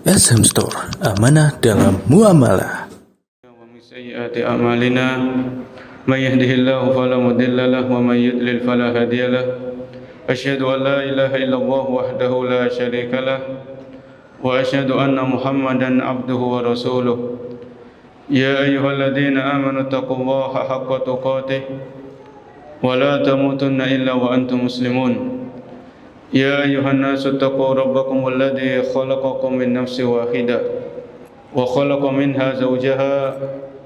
SM Store, amanah dalam muamalah. ومن سيئات أعمالنا من يهده الله فلا مضل له ومن يضلل فلا هادي له أشهد أن لا إله إلا الله وحده لا شريك له وأشهد أن محمدا عبده ورسوله يا أيها الذين آمنوا اتقوا الله حق تقاته ولا تموتن إلا وأنتم مسلمون يا أيها الناس اتقوا ربكم الذي خلقكم من نفس واحدة وخلق منها زوجها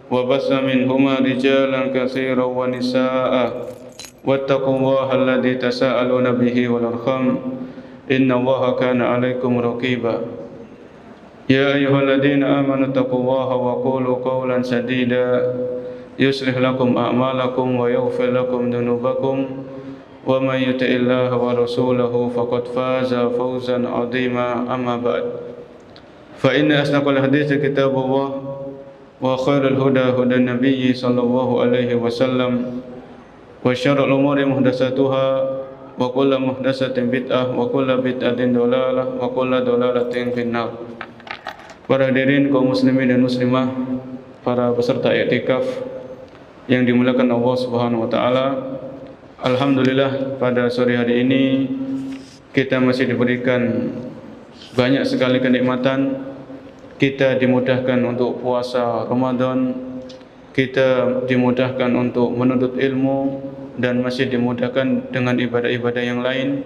وبث منهما رجالا كثيرا ونساء واتقوا الله الذي تساءلون به والأرحام إن الله كان عليكم رقيبا يا أيها الذين آمنوا اتقوا الله وقولوا قولا سديدا يصلح لكم أعمالكم ويغفر لكم ذنوبكم ومن يطع الله ورسوله فقد فاز فوزا عظيما أما بعد فإن أصدق الحديث كتاب الله وخير الهدى هدى النبي صلى الله عليه وسلم وشر الأمور محدثاتها وكل محدثة بدعة وكل بدعة ضلالة وكل ضلالة في النار. Para hadirin kaum muslimin dan muslimah, para peserta i'tikaf yang dimuliakan Allah Subhanahu wa taala. Alhamdulillah pada sore hari ini kita masih diberikan banyak sekali kenikmatan. Kita dimudahkan untuk puasa Ramadan, kita dimudahkan untuk menuntut ilmu, dan masih dimudahkan dengan ibadah-ibadah yang lain,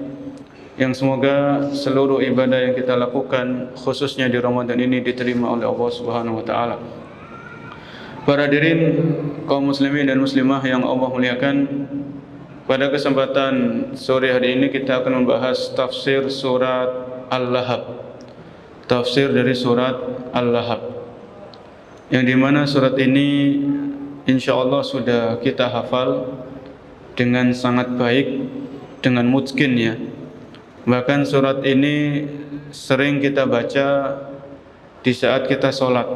yang semoga seluruh ibadah yang kita lakukan khususnya di Ramadan ini diterima oleh Allah Subhanahu wa taala. Para hadirin kaum muslimin dan muslimah yang Allah muliakan, pada kesempatan sore hari ini kita akan membahas tafsir surat Al-Lahab. Tafsir dari surat Al-Lahab, yang dimana surat ini insyaallah sudah kita hafal dengan sangat baik, dengan mutqin ya. Bahkan surat ini sering kita baca di saat kita sholat.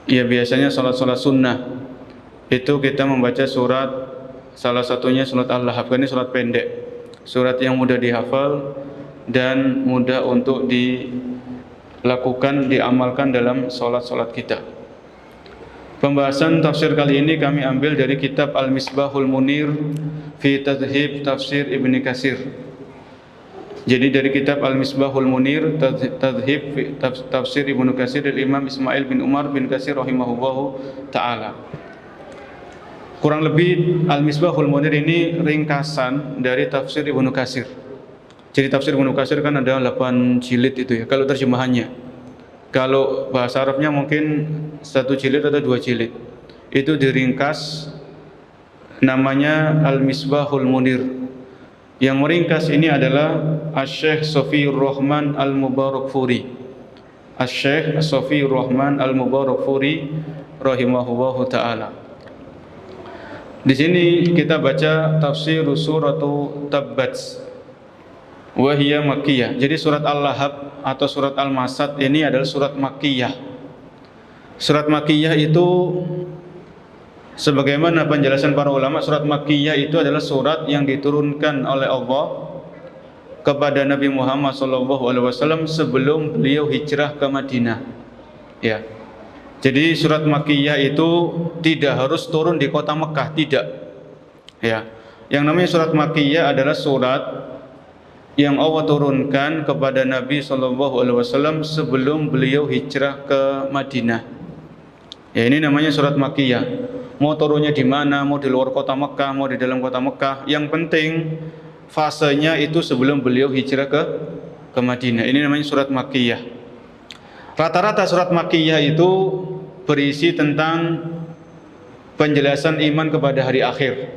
Ya biasanya sholat sunnah itu kita membaca surat, salah satunya surat Al-Lahab. Ini surat pendek, surat yang mudah dihafal dan mudah untuk dilakukan, diamalkan dalam sholat kita. Pembahasan tafsir kali ini kami ambil dari kitab Al-Misbahul Munir fi Tadhhib Tafsir Ibnu Katsir. Jadi dari kitab Al-Misbahul Munir Tadhhib Tafsir Ibnu Katsir dari Imam Ismail bin Umar bin Katsir rahimahullahu taala. Kurang lebih Al-Misbahul Munir ini ringkasan dari tafsir Ibnu Katsir. Jadi tafsir Ibnu Katsir kan ada 8 jilid itu ya kalau terjemahannya. Kalau bahasa Arabnya mungkin 1 jilid atau 2 jilid. Itu diringkas, namanya Al-Misbahul Munir. Yang meringkas ini adalah Asy-Syaikh Shafiyur Rahman Al-Mubarakfuri. Asy-Syaikh Shafiyur Rahman Al-Mubarakfuri rahimahullahu taala. Di sini kita baca tafsir suratu Tabbat wa hiya makkiyah. Jadi surat Al-Lahab atau surat Al-Masad ini adalah surat makkiyah. Surat makkiyah itu sebagaimana penjelasan para ulama, surat makkiyah itu adalah surat yang diturunkan oleh Allah kepada Nabi Muhammad SAW sebelum beliau hijrah ke Madinah. Ya. Jadi surat makkiyah itu tidak harus turun di kota Mekah, tidak. Ya. Yang namanya surat makkiyah adalah surat yang Allah turunkan kepada Nabi SAW sebelum beliau hijrah ke Madinah. Ya, ini namanya surat makkiyah. Mau turunnya di mana, mau di luar kota Mekah, mau di dalam kota Mekah, yang penting fasenya itu sebelum beliau hijrah ke Madinah. Ini namanya surat makkiyah. Rata-rata surat makkiyah itu berisi tentang penjelasan iman kepada hari akhir,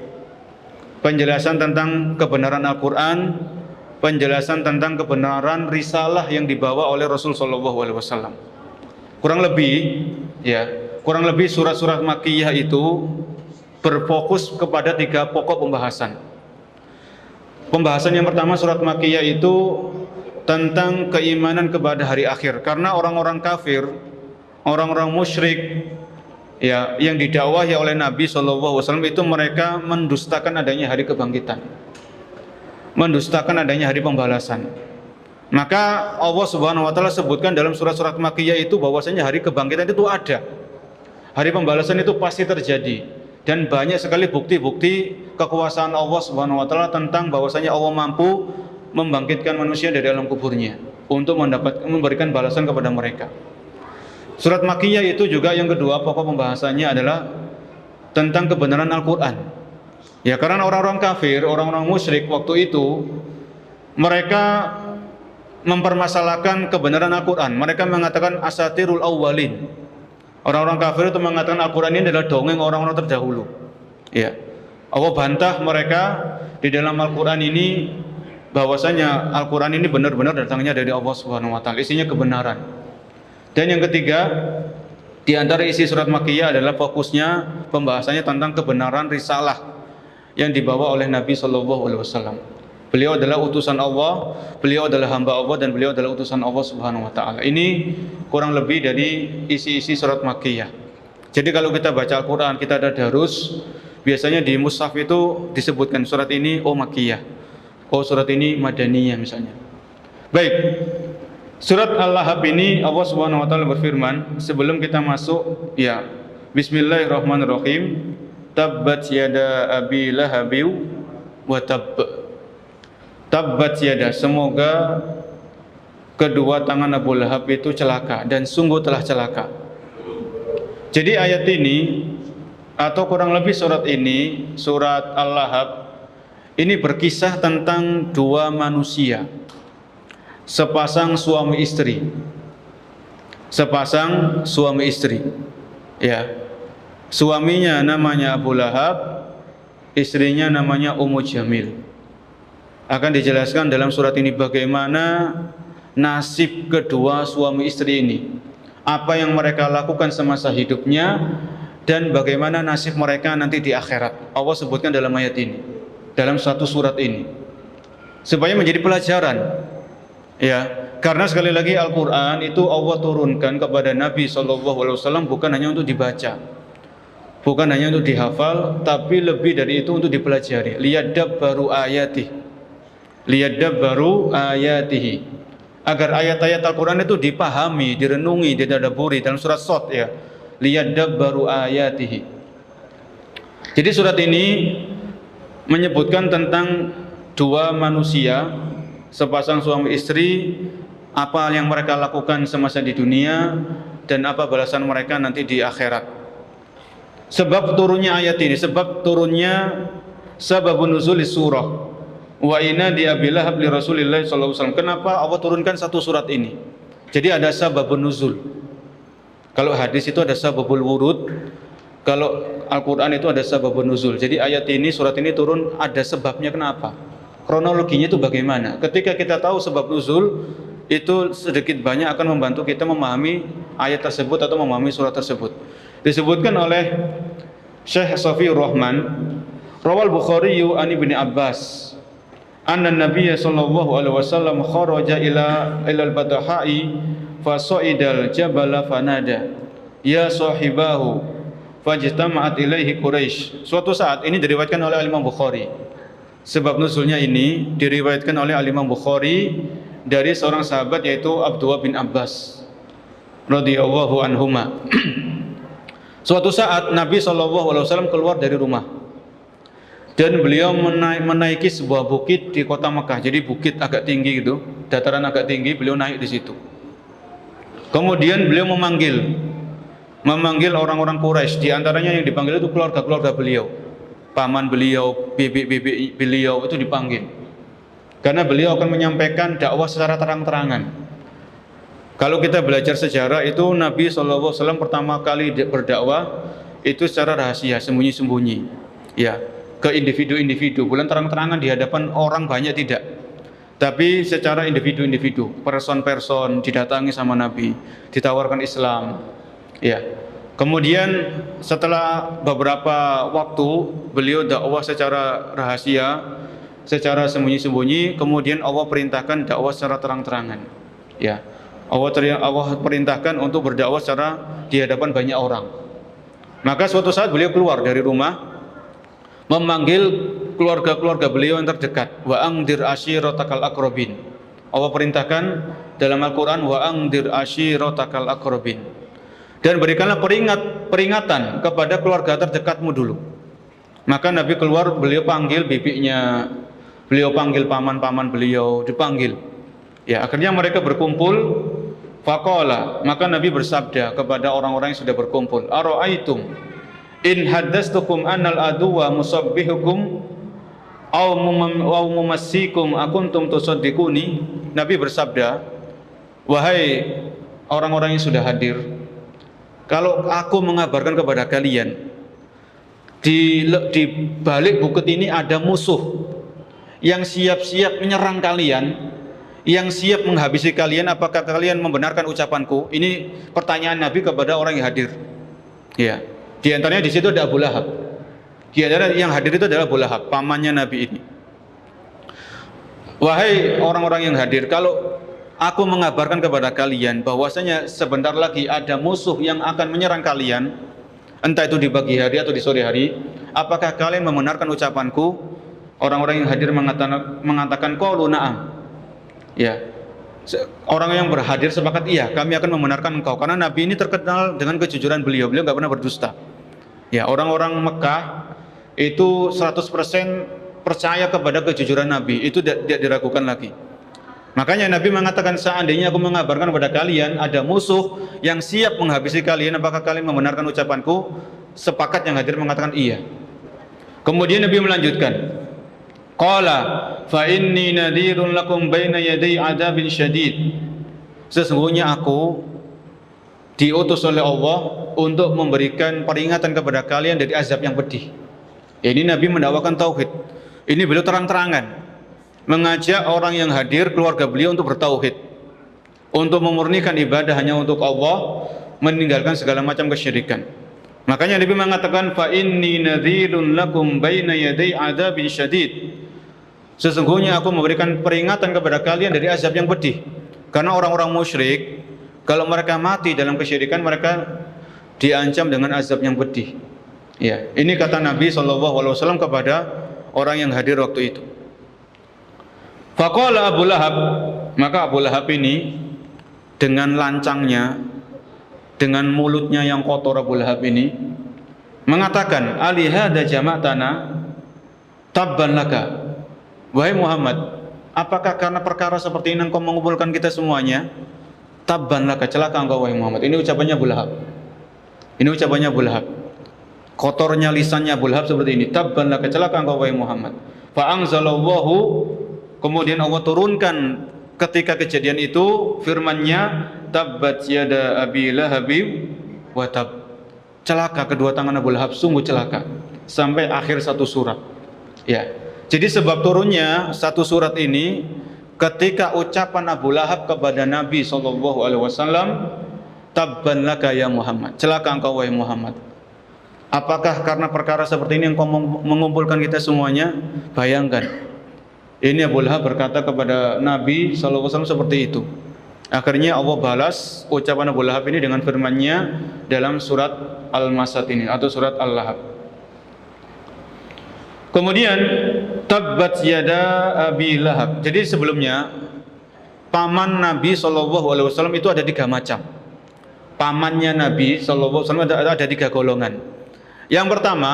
penjelasan tentang kebenaran Al-Quran, penjelasan tentang kebenaran risalah yang dibawa oleh Rasul SAW. Kurang lebih surat-surat makkiyah itu berfokus kepada 3 pokok pembahasan. Pembahasan yang pertama surat makkiyah itu tentang keimanan kepada hari akhir, karena orang-orang kafir, orang-orang musyrik ya yang didakwahi oleh Nabi SAW itu mereka mendustakan adanya hari kebangkitan, mendustakan adanya hari pembalasan. Maka Allah Subhanahu wa taala sebutkan dalam surat-surat Makkiyah itu bahwasanya hari kebangkitan itu ada. Hari pembalasan itu pasti terjadi, dan banyak sekali bukti-bukti kekuasaan Allah Subhanahu wa taala tentang bahwasanya Allah mampu membangkitkan manusia dari alam kuburnya untuk memberikan balasan kepada mereka. Surat Makkiyah itu juga yang kedua pokok pembahasannya adalah tentang kebenaran Al-Qur'an. Ya, karena orang-orang kafir, orang-orang musyrik waktu itu mereka mempermasalahkan kebenaran Al-Quran. Mereka mengatakan asatirul awwalin. Orang-orang kafir itu mengatakan Al-Quran ini adalah dongeng orang-orang terdahulu. Ya, Allah bantah mereka di dalam Al-Quran ini bahwasanya Al-Quran ini benar-benar datangnya dari Allah Subhanahu wa taala, isinya kebenaran. Dan yang ketiga, di antara isi surat Makkiyah adalah fokusnya pembahasannya tentang kebenaran risalah yang dibawa oleh Nabi sallallahu alaihi wasallam. Beliau adalah utusan Allah, beliau adalah hamba Allah, dan beliau adalah utusan Allah Subhanahu wa taala. Ini kurang lebih dari isi-isi surat Makkiyah. Jadi kalau kita baca Al-Qur'an, kita ada darus, biasanya di mushaf itu disebutkan surat ini Makkiyah. Surat ini Madaniyah misalnya. Baik. Surat Al-Lahab ini Allah Subhanahu wa taala berfirman, sebelum kita masuk, ya, Bismillahirrahmanirrahim. Tabbat yada abi lahabiw wa tabb. Tabbat yada, semoga kedua tangan Abu Lahab itu celaka, dan sungguh telah celaka. Jadi ayat ini atau kurang lebih surat ini, surat Al-Lahab ini berkisah tentang dua manusia, sepasang suami istri. Sepasang suami istri. Ya. Suaminya namanya Abu Lahab, istrinya namanya Ummu Jamil. Akan dijelaskan dalam surat ini bagaimana nasib kedua suami istri ini, apa yang mereka lakukan semasa hidupnya, dan bagaimana nasib mereka nanti di akhirat. Allah sebutkan dalam ayat ini, dalam satu surat ini, supaya menjadi pelajaran. Ya, karena sekali lagi Al-Quran itu Allah turunkan kepada Nabi SAW bukan hanya untuk dibaca, bukan hanya untuk dihafal, tapi lebih dari itu untuk dipelajari. Liyadabbaru ayatihi, liyadabbaru ayatihi, agar ayat-ayat Al-Quran itu dipahami, direnungi, ditadabburi. Dalam surat Shad, ya, liyadabbaru ayatihi. Jadi surat ini menyebutkan tentang dua manusia, sepasang suami istri, apa yang mereka lakukan semasa di dunia dan apa balasan mereka nanti di akhirat. Sebab turunnya ayat ini, sebab turunnya sababun nuzul surah wa inna di Abi Lahab li Rasulillah sallallahu alaihi wasallam. Kenapa Allah turunkan satu surat ini? Jadi ada sababun nuzul. Kalau hadis itu ada sababul wurud, kalau Al-Qur'an itu ada sababun nuzul. Jadi ayat ini, surat ini turun ada sebabnya kenapa? Kronologinya itu bagaimana? Ketika kita tahu sebab nuzul, itu sedikit banyak akan membantu kita memahami ayat tersebut atau memahami surat tersebut. Disebutkan oleh Syekh Safiur Rahman, rawal Bukhari an Ibnu Abbas anna Nabiy sallallahu alaihi wasallam kharaja ila al-Badahai fa sa'idal jabala fanada ya sahibahu fajtama'at ilaihi Quraisy. Suatu saat, ini diriwayatkan oleh Imam Bukhari. Sebab nuzulnya ini diriwayatkan oleh Imam Bukhari dari seorang sahabat, yaitu Abdullah bin Abbas radhiyallahu anhuma. Suatu saat Nabi SAW keluar dari rumah dan beliau menaiki sebuah bukit di kota Mekah. Jadi bukit agak tinggi gitu, dataran agak tinggi, beliau naik di situ. Kemudian beliau memanggil orang-orang Quraisy. Di antaranya yang dipanggil itu keluarga-keluarga beliau, paman beliau, bibi beliau itu dipanggil. Karena beliau akan menyampaikan dakwah secara terang-terangan. Kalau kita belajar sejarah itu, Nabi SAW pertama kali berdakwah itu secara rahasia, sembunyi-sembunyi, ya, ke individu-individu, bukan terang-terangan di hadapan orang banyak, tidak. Tapi secara individu-individu, person-person didatangi sama Nabi, ditawarkan Islam, ya. Kemudian setelah beberapa waktu beliau dakwah secara rahasia, secara sembunyi-sembunyi, kemudian Allah perintahkan dakwah secara terang-terangan, ya. Allah perintahkan untuk berdakwah secara di hadapan banyak orang. Maka suatu saat beliau keluar dari rumah, memanggil keluarga-keluarga beliau yang terdekat. Wa angdir ashiratakal aqrabin. Allah perintahkan dalam Al-Quran, wa angdir ashiratakal aqrabin, dan berikanlah peringatan kepada keluarga terdekatmu dulu. Maka Nabi keluar, beliau panggil bibinya, beliau panggil paman-paman beliau, dipanggil. Ya, akhirnya mereka berkumpul. Faqala, maka Nabi bersabda kepada orang-orang yang sudah berkumpul, ara'aitum in haddastukum annal aduwa musabbihukum aw mumassikum akuntum tusaddiquni. Nabi bersabda, wahai orang-orang yang sudah hadir, kalau aku mengabarkan kepada kalian di balik bukit ini ada musuh yang siap-siap menyerang kalian, yang siap menghabisi kalian, apakah kalian membenarkan ucapanku? Ini pertanyaan Nabi kepada orang yang hadir. Ya, di antaranya di situ ada Abu Lahab. Di antara yang hadir itu adalah Abu Lahab, pamannya Nabi ini. Wahai orang-orang yang hadir, kalau aku mengabarkan kepada kalian bahwasanya sebentar lagi ada musuh yang akan menyerang kalian, entah itu di pagi hari atau di sore hari, apakah kalian membenarkan ucapanku? Orang-orang yang hadir mengatakan qalu na'am. Ya, orang yang berhadir sepakat, iya, kami akan membenarkan engkau, karena Nabi ini terkenal dengan kejujuran beliau nggak pernah berdusta. Ya, orang-orang Mekah itu 100% percaya kepada kejujuran Nabi, itu tidak diragukan lagi. Makanya Nabi mengatakan, seandainya aku mengabarkan kepada kalian ada musuh yang siap menghabisi kalian, apakah kalian membenarkan ucapanku? Sepakat yang hadir mengatakan iya. Kemudian Nabi melanjutkan, qala fa inni nadhirun lakum baina yaday adabin syadid. Sesungguhnya aku diutus oleh Allah untuk memberikan peringatan kepada kalian dari azab yang pedih. Ini Nabi mendakwakan tauhid. Ini beliau terang-terangan mengajak orang yang hadir, keluarga beliau, untuk bertauhid, untuk memurnikan ibadah hanya untuk Allah, meninggalkan segala macam kesyirikan. Makanya Nabi mengatakan, fa inni nadhirun lakum baina yaday adabin syadid. Sesungguhnya aku memberikan peringatan kepada kalian dari azab yang pedih. Karena orang-orang musyrik, kalau mereka mati dalam kesyirikan, mereka diancam dengan azab yang pedih. Ya, ini kata Nabi SAW kepada orang yang hadir waktu itu. Faqala Abu Lahab, maka Abu Lahab ini dengan lancangnya, dengan mulutnya yang kotor, Abu Lahab ini mengatakan, alihada jama'tana tabban laka. Wahai Muhammad, apakah karena perkara seperti ini engkau mengumpulkan kita semuanya? Tabban laka, celaka engkau wahai Muhammad. Ini ucapannya Abu Lahab. Ini ucapannya Abu Lahab. Kotornya lisannya Abu Lahab seperti ini. Tabban laka, celaka engkau wahai Muhammad. Fa anzalallahu, kemudian Allah turunkan ketika kejadian itu firman-Nya, tabbat yada abi lahabib wa tab. Celaka kedua tangan Abu Lahab, sungguh celaka. Sampai akhir satu surat. Ya. Jadi sebab turunnya satu surat ini ketika ucapan Abu Lahab kepada Nabi SAW, tabban laka ya Muhammad, celaka engkau wahai Muhammad. Apakah karena perkara seperti ini engkau mengumpulkan kita semuanya? Bayangkan, ini Abu Lahab berkata kepada Nabi SAW seperti itu. Akhirnya Allah balas ucapan Abu Lahab ini dengan firman-Nya dalam surat Al-Masad ini, atau surat Al-Lahab. Kemudian tabbat yada abi lahab. Jadi sebelumnya paman Nabi SAW itu ada 3 macam. Pamannya Nabi SAW ada 3 golongan. Yang pertama,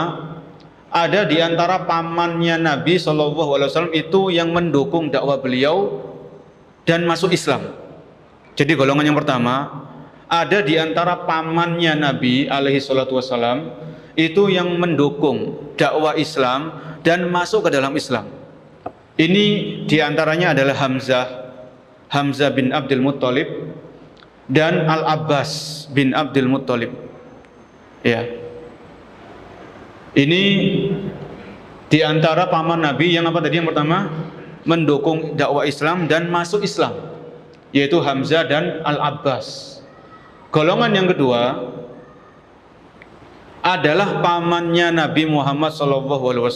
ada di antara pamannya Nabi SAW itu yang mendukung dakwah beliau dan masuk Islam. Jadi golongan yang pertama, ada di antara pamannya Nabi SAW itu yang mendukung dakwah Islam dan masuk ke dalam Islam. Ini diantaranya adalah Hamzah bin Abdul Muttalib dan Al-Abbas bin Abdul Muttalib. Ya, ini diantara paman Nabi yang apa tadi? Yang pertama, mendukung dakwah Islam dan masuk Islam, yaitu Hamzah dan Al-Abbas. Golongan yang kedua adalah pamannya Nabi Muhammad SAW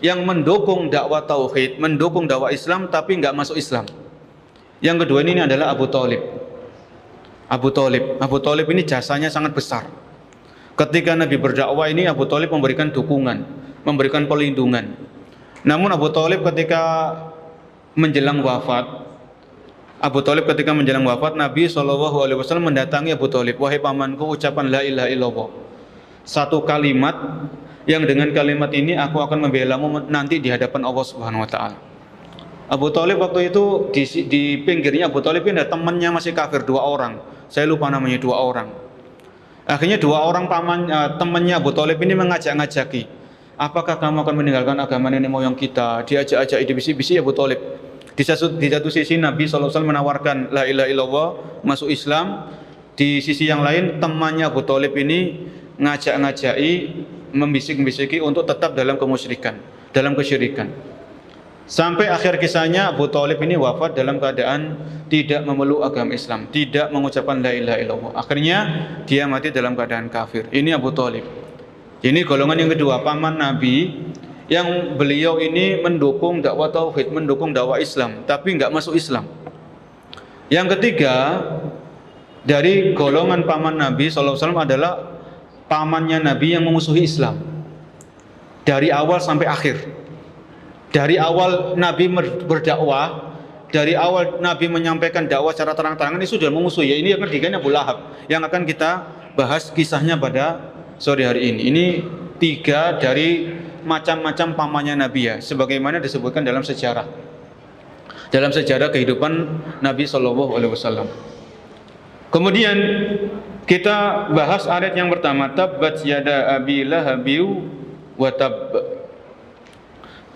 yang mendukung dakwah tauhid, mendukung dakwah Islam tapi nggak masuk Islam. Yang kedua ini adalah Abu Thalib. Abu Thalib ini jasanya sangat besar. Ketika Nabi berdakwah ini, Abu Thalib memberikan dukungan, memberikan perlindungan. Namun Abu Thalib ketika menjelang wafat, Abu Thalib ketika menjelang wafat, Nabi SAW mendatangi Abu Thalib, wahai pamanku, ucapan la ilaha illallah, satu kalimat yang dengan kalimat ini aku akan membelamu nanti di hadapan Allah Subhanahu wa taala. Abu Thalib waktu itu di pinggirnya Abu Thalib ini ada temannya masih kafir 2 orang. Saya lupa namanya 2 orang. Akhirnya 2 orang temannya Abu Thalib ini mengajak-ngajaki, apakah kamu akan meninggalkan agama nenek moyang kita? Diajak-ajak, dibisi-bisi Abu Thalib. Di satu sisi Nabi SAW menawarkan la ilaha illallah, masuk Islam. Di sisi yang lain temannya Abu Thalib ini ngajak-ngajaki, membisik-bisiki untuk tetap dalam kemusyrikan, dalam kesyirikan. Sampai akhir kisahnya Abu Thalib ini wafat dalam keadaan tidak memeluk agama Islam, tidak mengucapkan la ilaha illallah. Akhirnya dia mati dalam keadaan kafir. Ini Abu Thalib. Ini golongan yang kedua, paman Nabi, yang beliau ini mendukung dakwah tauhid, mendukung dakwah Islam, tapi enggak masuk Islam. Yang ketiga, dari golongan paman Nabi SAW adalah pamannya Nabi yang memusuhi Islam dari awal sampai akhir. Dari awal Nabi berdakwah, dari awal Nabi menyampaikan dakwah secara terang-terangan, ini sudah memusuhi. Ya, ini yang ketiganya Abu Lahab, yang akan kita bahas kisahnya pada sore hari ini. Ini 3 dari macam-macam pamannya Nabi, ya, sebagaimana disebutkan dalam sejarah kehidupan Nabi SAW. Kemudian kita bahas ayat yang pertama, tabbat yada abi lahabi wa tabb.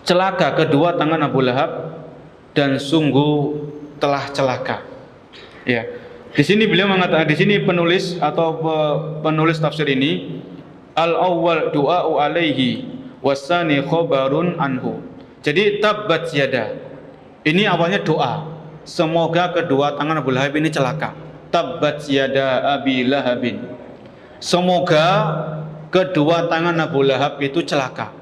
Celaka kedua tangan Abu Lahab dan sungguh telah celaka. Ya. Di sini beliau mengatakan, di sini penulis tafsir ini, al-awwal du'a'u alaihi wasani khobarun anhu. Jadi tabbat yada, ini awalnya doa, semoga kedua tangan Abu Lahab ini celaka. Tabbat yada abi lahabin, semoga kedua tangan Abu Lahab itu celaka.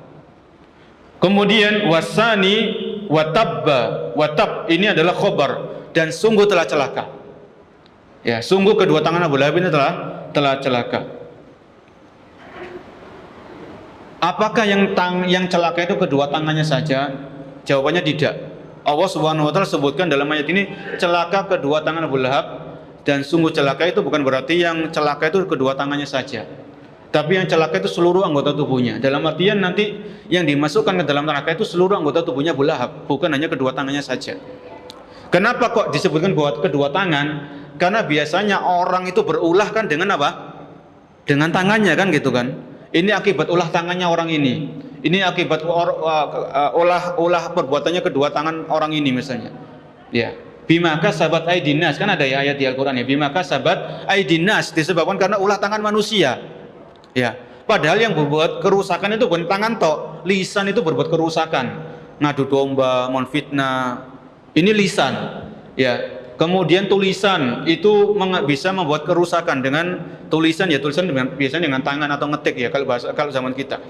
Kemudian wasani watabba, watab ini adalah khobar, dan sungguh telah celaka. Ya, sungguh kedua tangan Abu Lahab ini telah celaka. Apakah yang celaka itu kedua tangannya saja? Jawabannya tidak. Allah Subhanahu wa taala sebutkan dalam ayat ini celaka kedua tangan Abu Lahab, dan sungguh celaka itu bukan berarti yang celaka itu kedua tangannya saja, tapi yang celaka itu seluruh anggota tubuhnya. Dalam artian nanti yang dimasukkan ke dalam neraka itu seluruh anggota tubuhnya Abu Lahab, bukan hanya kedua tangannya saja. Kenapa kok disebutkan buat kedua tangan? Karena biasanya orang itu berulah kan dengan apa? Dengan tangannya kan gitu kan. Ini akibat ulah tangannya orang ini. Ini akibat ulah perbuatannya kedua tangan orang ini misalnya. Ya. Bimaka sahabat aidinas, kan ada ya ayat di Al-Qur'an ya. Bimaka sahabat aidinas, disebabkan karena ulah tangan manusia. Ya, padahal yang berbuat kerusakan itu bukan tangan tok, lisan itu berbuat kerusakan, ngadu domba, menfitnah, ini lisan. Ya, kemudian tulisan itu bisa membuat kerusakan dengan tulisan, ya tulisan biasanya dengan tangan atau ngetik ya kalau zaman kita.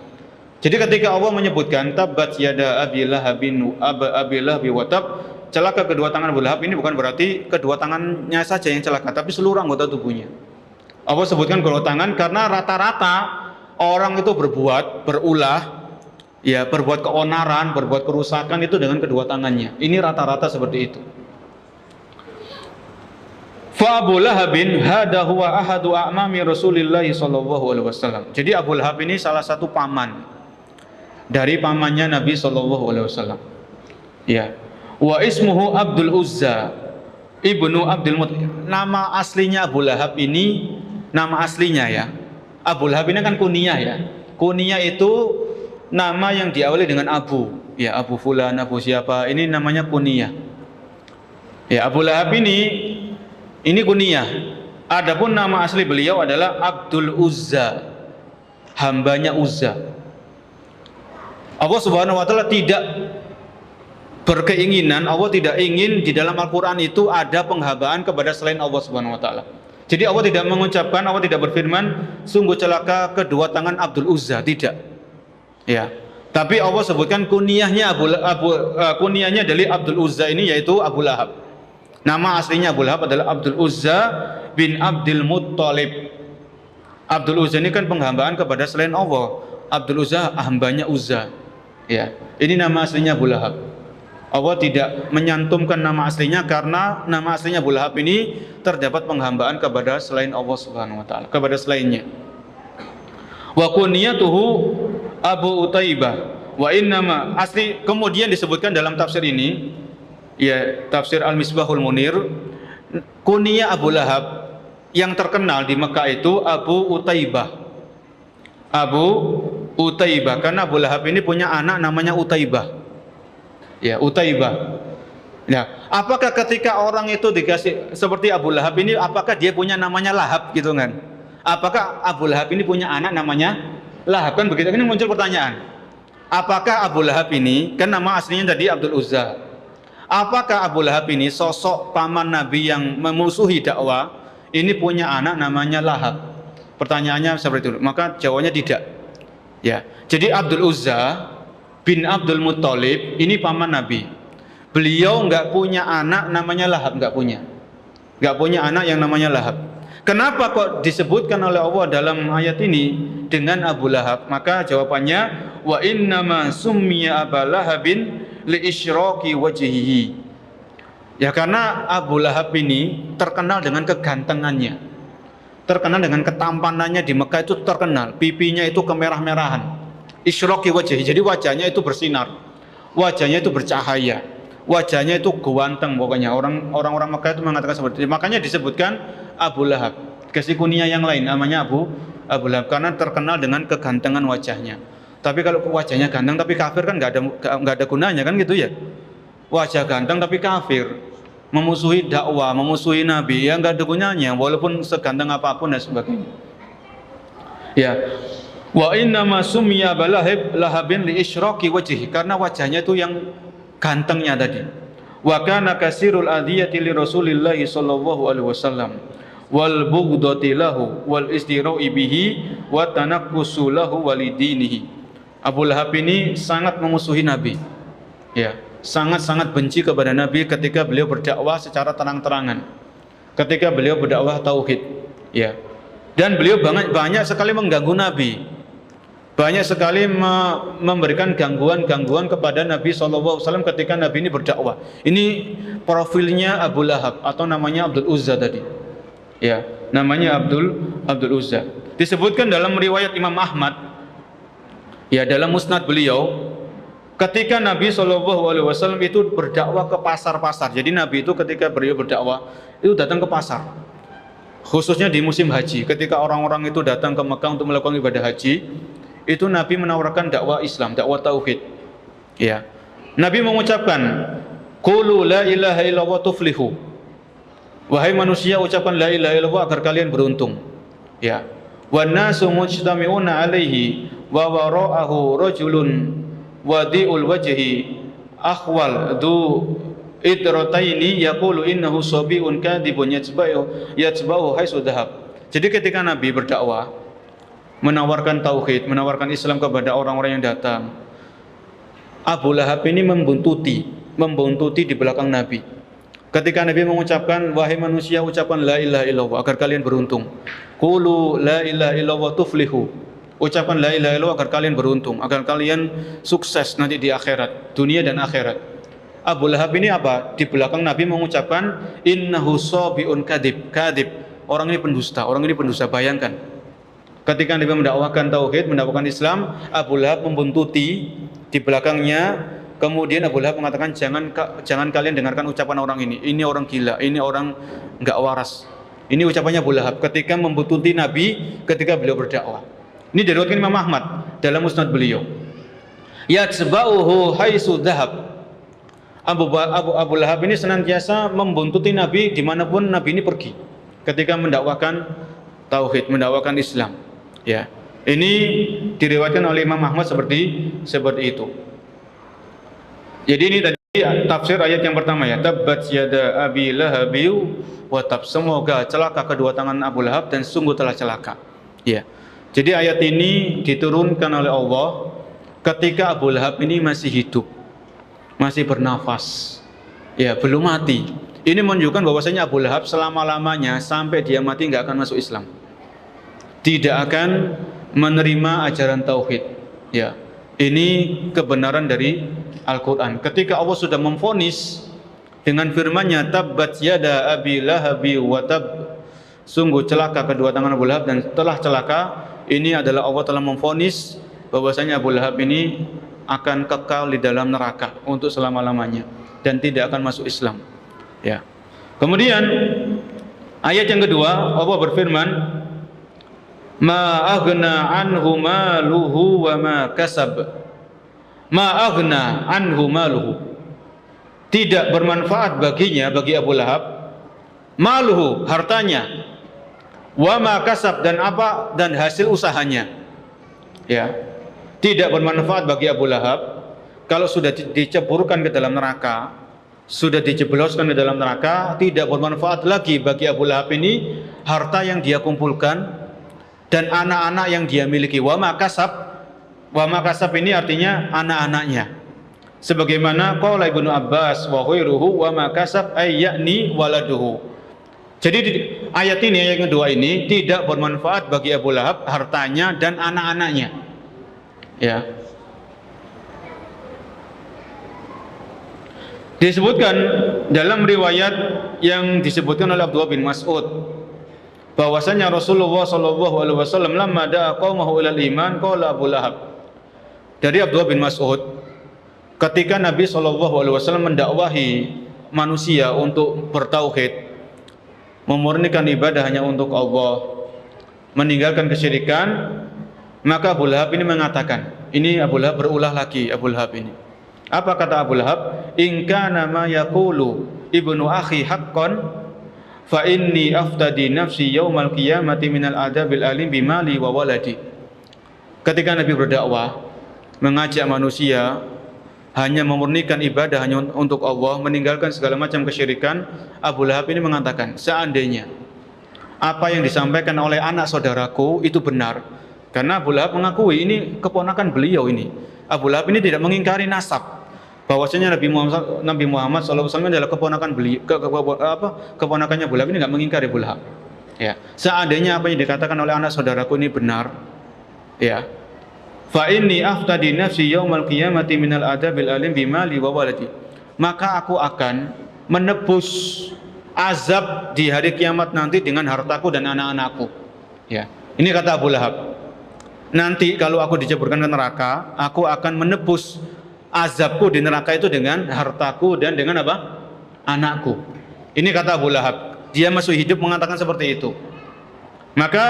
Jadi ketika Allah menyebutkan tabbat yada abi lahabin abi lahabi wa tab, celaka kedua tangan Abu Lahab, ini bukan berarti kedua tangannya saja yang celaka, tapi seluruh anggota tubuhnya. Allah sebutkan kedua tangan karena rata-rata orang itu berulah, ya berbuat keonaran, berbuat kerusakan itu dengan kedua tangannya. Ini rata-rata seperti itu. Fa Abu Lahabin hada huwa ahadu a'mami Rasulillah sallallahu alaihi wasallam. Jadi Abu Lahab ini salah satu paman dari pamannya Nabi sallallahu alaihi wasallam. Ya. Wa ismuhu Abdul Uzza ibnu Abdul Muttalib. Nama aslinya Abu Lahab ini, nama aslinya ya, Abu Lahab ini kan kunyah ya. Kunyah itu nama yang diawali dengan Abu, ya Abu Fulan, Abu siapa, ini namanya kunyah. Ya, Abu Lahab ini kunyah. Adapun nama asli beliau adalah Abdul Uzza, hambanya Uzza. Allah Subhanahu wa taala tidak berkeinginan, Allah tidak ingin di dalam Al-Quran itu ada penghambaan kepada selain Allah Subhanahu wa taala. Jadi Allah tidak mengucapkan, Allah tidak berfirman sungguh celaka kedua tangan Abdul Uzza, tidak. Ya. Tapi Allah sebutkan kunyahnya kunyahnya dari Abdul Uzza ini yaitu Abu Lahab. Nama aslinya Abu Lahab adalah Abdul Uzza bin Abdul Muttalib. Abdul Uzza ini kan penghambaan kepada selain Allah. Abdul Uzza hambanya Uzza. Ya. Ini nama aslinya Abu Lahab. Allah tidak menyantumkan nama aslinya karena nama aslinya Abu Lahab ini terdapat penghambaan kepada selain Allah Subhanahu wa taala, kepada selainnya. Wa kunyatuhu Abu Utaibah wa innama asli, kemudian disebutkan dalam tafsir ini, ya, tafsir Al-Misbahul Munir, kunyah Abu Lahab yang terkenal di Mekah itu Abu Utaibah. Abu Utaibah, karena Abu Lahab ini punya anak namanya Utaibah. Ya, Utaibah. Nah, apakah ketika orang itu dikasih seperti Abu Lahab ini, apakah dia punya namanya Lahab gitu kan? Apakah Abu Lahab ini punya anak namanya Lahab, kan begitu? Ini muncul pertanyaan. Apakah Abu Lahab ini, kan nama aslinya tadi Abdul Uzza. Apakah Abu Lahab ini sosok paman Nabi yang memusuhi dakwah ini punya anak namanya Lahab? Pertanyaannya seperti itu. Maka jawabannya tidak. Ya. Jadi Abdul Uzza bin Abdul Muttalib ini paman Nabi. Beliau nggak punya anak namanya Lahab, nggak punya anak yang namanya Lahab. Kenapa kok disebutkan oleh Allah dalam ayat ini dengan Abu Lahab? Maka jawabannya wa innama summiya Abu Lahabin li isyraqi wajhihi. Ya, karena Abu Lahab ini terkenal dengan kegantengannya, terkenal dengan ketampanannya. Di Mekah itu terkenal, pipinya itu kemerah-merahan. Isyraqi wajhi, jadi wajahnya itu bersinar, wajahnya itu bercahaya, wajahnya itu ganteng. Pokoknya orang-orang Mekah itu mengatakan seperti itu. Makanya disebutkan Abu Lahab. Kasih kunyah yang lain namanya Abu Lahab karena terkenal dengan kegantengan wajahnya. Tapi kalau wajahnya ganteng tapi kafir kan nggak ada gunanya kan gitu ya. Wajah ganteng tapi kafir, memusuhi dakwah, memusuhi Nabi, ya nggak ada gunanya walaupun seganteng apapun dan sebagainya. Ya. Wa innama summiya Lahabin li isyraqi wajhi, karena wajahnya itu yang gantengnya tadi. Wa kana kasirul adiyati li Rasulillah sallallahu alaihi wasallam wal bughdati lahu wal istira'i bihi wa tanaqqusu lahu walidinihi. Abu Lahab ini sangat memusuhi Nabi. Ya, sangat-sangat benci kepada Nabi ketika beliau berdakwah secara terang-terangan. Ketika beliau berdakwah tauhid, ya. Dan beliau banyak sekali mengganggu Nabi. Banyak sekali memberikan gangguan-gangguan kepada Nabi SAW ketika Nabi ini berdakwah. Ini profilnya Abu Lahab atau namanya Abdul Uzza tadi. Ya, namanya Abdul Uzza. Disebutkan dalam riwayat Imam Ahmad, ya, dalam musnad beliau, ketika Nabi SAW itu berdakwah ke pasar-pasar. Jadi Nabi itu ketika beliau berdakwah itu datang ke pasar, khususnya di musim haji. Ketika orang-orang itu datang ke Mekah untuk melakukan ibadah haji, itu Nabi menawarkan dakwah Islam, dakwah tauhid. Ya. Nabi mengucapkan, "Qulu la ilaha illallah tuflihu." Wahai manusia, ucapkan la ilaha illallah agar kalian beruntung. Ya. Wan nasu mujtami'una alaihi wa wara'ahu rajulun wadi'ul wajhi akhwal du idrataini yaqulu innahu sabiun kadibun yatba'u haitsu dhahab. Jadi ketika Nabi berdakwah, menawarkan tauhid, menawarkan Islam kepada orang-orang yang datang, Abu Lahab ini membuntuti di belakang Nabi. Ketika Nabi mengucapkan, wahai manusia, ucapkan la ilaha illallah agar kalian beruntung. Qulu la ilaha illallah tuflihu. Ucapkan la ilaha illallah agar kalian beruntung, agar kalian sukses nanti di akhirat, dunia dan akhirat. Abu Lahab ini apa? Di belakang Nabi mengucapkan innahu sabiun kadib. Orang ini pendusta, bayangkan. Ketika Nabi mendakwakan tauhid, mendakwakan Islam, Abu Lahab membuntuti di belakangnya. Kemudian Abu Lahab mengatakan, jangan kalian dengarkan ucapan orang ini. Ini orang gila, ini orang enggak waras. Ini ucapannya Abu Lahab ketika membuntuti Nabi ketika beliau berdakwah. Ini diriwayatkan Imam Ahmad dalam musnad beliau. Yatsba'uhu haitsu dhahab. Abu Lahab ini senantiasa membuntuti Nabi dimanapun Nabi ini pergi ketika mendakwakan tauhid, mendakwakan Islam. Ya, ini diriwayatkan oleh Imam Ahmad seperti itu. Jadi ini tadi tafsir ayat yang pertama, ya, tabbat yada abi lahabi wa tab, semoga celaka kedua tangan Abu Lahab dan sungguh telah celaka. Ya. Jadi ayat ini diturunkan oleh Allah ketika Abu Lahab ini masih hidup, masih bernafas, ya, belum mati. Ini menunjukkan bahwasanya Abu Lahab selama-lamanya sampai dia mati nggak akan masuk Islam, tidak akan menerima ajaran tauhid. Ya, ini kebenaran dari Al-Quran. Ketika Allah sudah memvonis dengan firman-Nya, tabbat yada abi lahabi wa tab, sungguh celaka kedua tangan Abu Lahab dan telah celaka, ini adalah Allah telah memvonis bahwasanya Abu Lahab ini akan kekal di dalam neraka untuk selama-lamanya dan tidak akan masuk Islam. Ya. Kemudian ayat yang kedua Allah berfirman, ma aghna anhu maluhu wa ma kasab. Ma aghna anhu maluhu, tidak bermanfaat baginya, bagi Abu Lahab, maluhu, hartanya, wa ma kasab, dan hasil usahanya. Ya, tidak bermanfaat bagi Abu Lahab kalau sudah diceburkan ke dalam neraka, sudah dijebloskan ke dalam neraka. Tidak bermanfaat lagi bagi Abu Lahab ini harta yang dia kumpulkan dan anak-anak yang dia miliki. Wa ma kasab ini artinya anak-anaknya. Sebagaimana qala Ibnu Abbas wa ghairuhu, wa ma kasab ay yakni waladuhu. Jadi ayat ini, ayat kedua ini tidak bermanfaat bagi Abu Lahab hartanya dan anak-anaknya. Ya. Disebutkan dalam riwayat yang disebutkan oleh Abdullah bin Mas'ud bahwasanya Rasulullah sallallahu alaihi wasallam lamma da'a qaumahu ilal iman qala Abu Lahab. Dari Abdullah bin Mas'ud, ketika Nabi sallallahu alaihi wasallam mendakwahi manusia untuk bertauhid, memurnikan ibadah hanya untuk Allah, meninggalkan kesyirikan, maka Abu Lahab ini mengatakan, ini Abu Lahab berulah lagi, Abu Lahab ini. Apa kata Abu Lahab? In kana ma yaqulu ibnu akhi haqqan fa inni aftadi nafsi yaumal qiyamati minal adabil alim bimali wa waladi. Ketika Nabi berdakwah, mengajak manusia hanya memurnikan ibadah hanya untuk Allah, meninggalkan segala macam kesyirikan, Abu Lahab ini mengatakan, seandainya apa yang disampaikan oleh anak saudaraku itu benar, karena Abu Lahab mengakui ini keponakan beliau ini. Abu Lahab ini tidak mengingkari nasab, bahwasanya Nabi Muhammad SAW adalah keponakan beliau, keponakannya Abu Lahab ini nggak mengingkari Abu Lahab. Ya, seandainya apa yang dikatakan oleh anak saudaraku ini benar, ya, fa inni aftadi nafsi yaumal qiyamati minal adabil alim bimali wa waladi, maka aku akan menebus azab di hari kiamat nanti dengan hartaku dan anak-anakku. Ya, ini kata Abu Lahab. Nanti kalau aku diceburkan ke neraka, aku akan menebus azabku di neraka itu dengan hartaku dan dengan apa? Anakku. Ini kata Abu Lahab. Dia masih hidup mengatakan seperti itu. Maka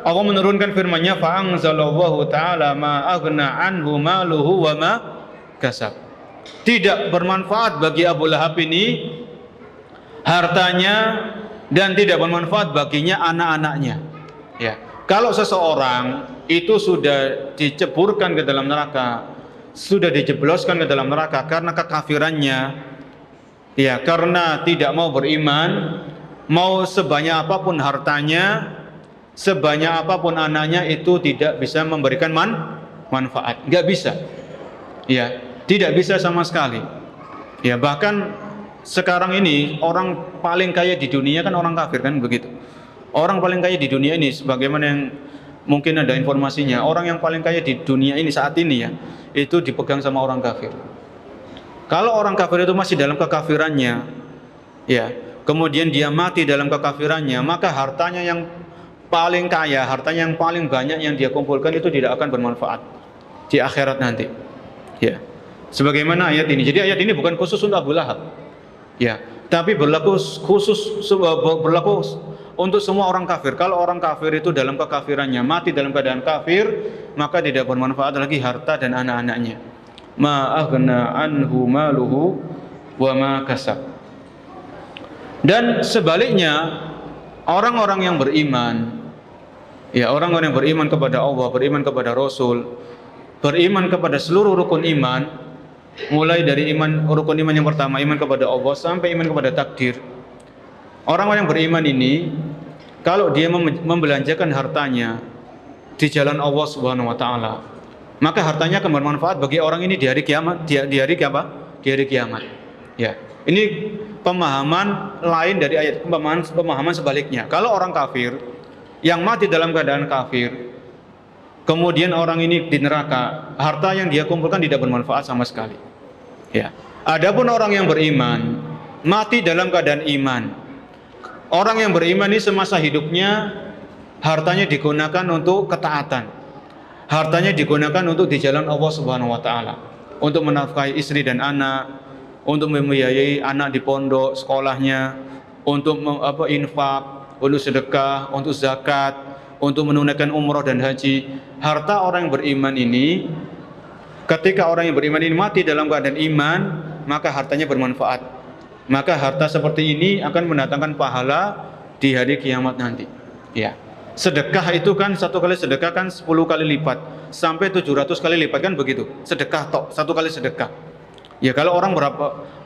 Allah menurunkan firman-Nya, fa anzalallahu ta'ala ma aghna anhu maluhu wa ma kasab. Tidak bermanfaat bagi Abu Lahab ini hartanya dan tidak bermanfaat baginya anak-anaknya. Ya. Kalau seseorang itu sudah diceburkan ke dalam neraka, sudah dijebloskan ke dalam neraka karena kekafirannya, ya, karena tidak mau beriman, mau sebanyak apapun hartanya, sebanyak apapun anaknya, itu tidak bisa memberikan manfaat, nggak bisa, ya, tidak bisa sama sekali. Ya, bahkan sekarang ini orang paling kaya di dunia kan orang kafir, kan begitu. Orang paling kaya di dunia ini, sebagaimana yang mungkin ada informasinya, orang yang paling kaya di dunia ini saat ini ya, itu dipegang sama orang kafir. Kalau orang kafir itu masih dalam kekafirannya, ya, kemudian dia mati dalam kekafirannya, maka hartanya yang paling kaya, hartanya yang paling banyak yang dia kumpulkan itu tidak akan bermanfaat di akhirat nanti. Ya, sebagaimana ayat ini. Jadi ayat ini bukan khusus untuk Abu Lahab, ya, tapi berlaku untuk semua orang kafir. Kalau orang kafir itu dalam kekafirannya mati dalam keadaan kafir, maka tidak bermanfaat lagi harta dan anak-anaknya. Ma aghna anhu maluhu wa ma kasab. Dan sebaliknya, orang-orang yang beriman, ya, orang-orang yang beriman kepada Allah, beriman kepada Rasul, beriman kepada seluruh rukun iman, mulai dari rukun iman yang pertama, iman kepada Allah, sampai iman kepada takdir. Orang-orang yang beriman ini, kalau dia membelanjakan hartanya di jalan Allah Subhanahu wa taala, maka hartanya akan bermanfaat bagi orang ini di hari kiamat, di hari apa? Di hari kiamat. Ya. Ini pemahaman lain dari ayat, pemahaman sebaliknya. Kalau orang kafir yang mati dalam keadaan kafir, kemudian orang ini di neraka, harta yang dia kumpulkan tidak bermanfaat sama sekali. Ya. Adapun orang yang beriman mati dalam keadaan iman. Orang yang beriman ini semasa hidupnya hartanya digunakan untuk ketaatan. Hartanya digunakan untuk di jalan Allah Subhanahu wa taala. Untuk menafkahi istri dan anak, untuk membiayai anak di pondok sekolahnya, untuk infak, untuk sedekah, untuk zakat, untuk menunaikan umrah dan haji. Harta orang yang beriman ini, ketika orang yang beriman ini mati dalam keadaan iman, maka hartanya bermanfaat. Maka harta seperti ini akan mendatangkan pahala di hari kiamat nanti. Ya. Sedekah itu kan satu kali sedekah kan 10 kali lipat sampai 700 kali lipat kan begitu. Sedekah tok, satu kali sedekah. Ya kalau orang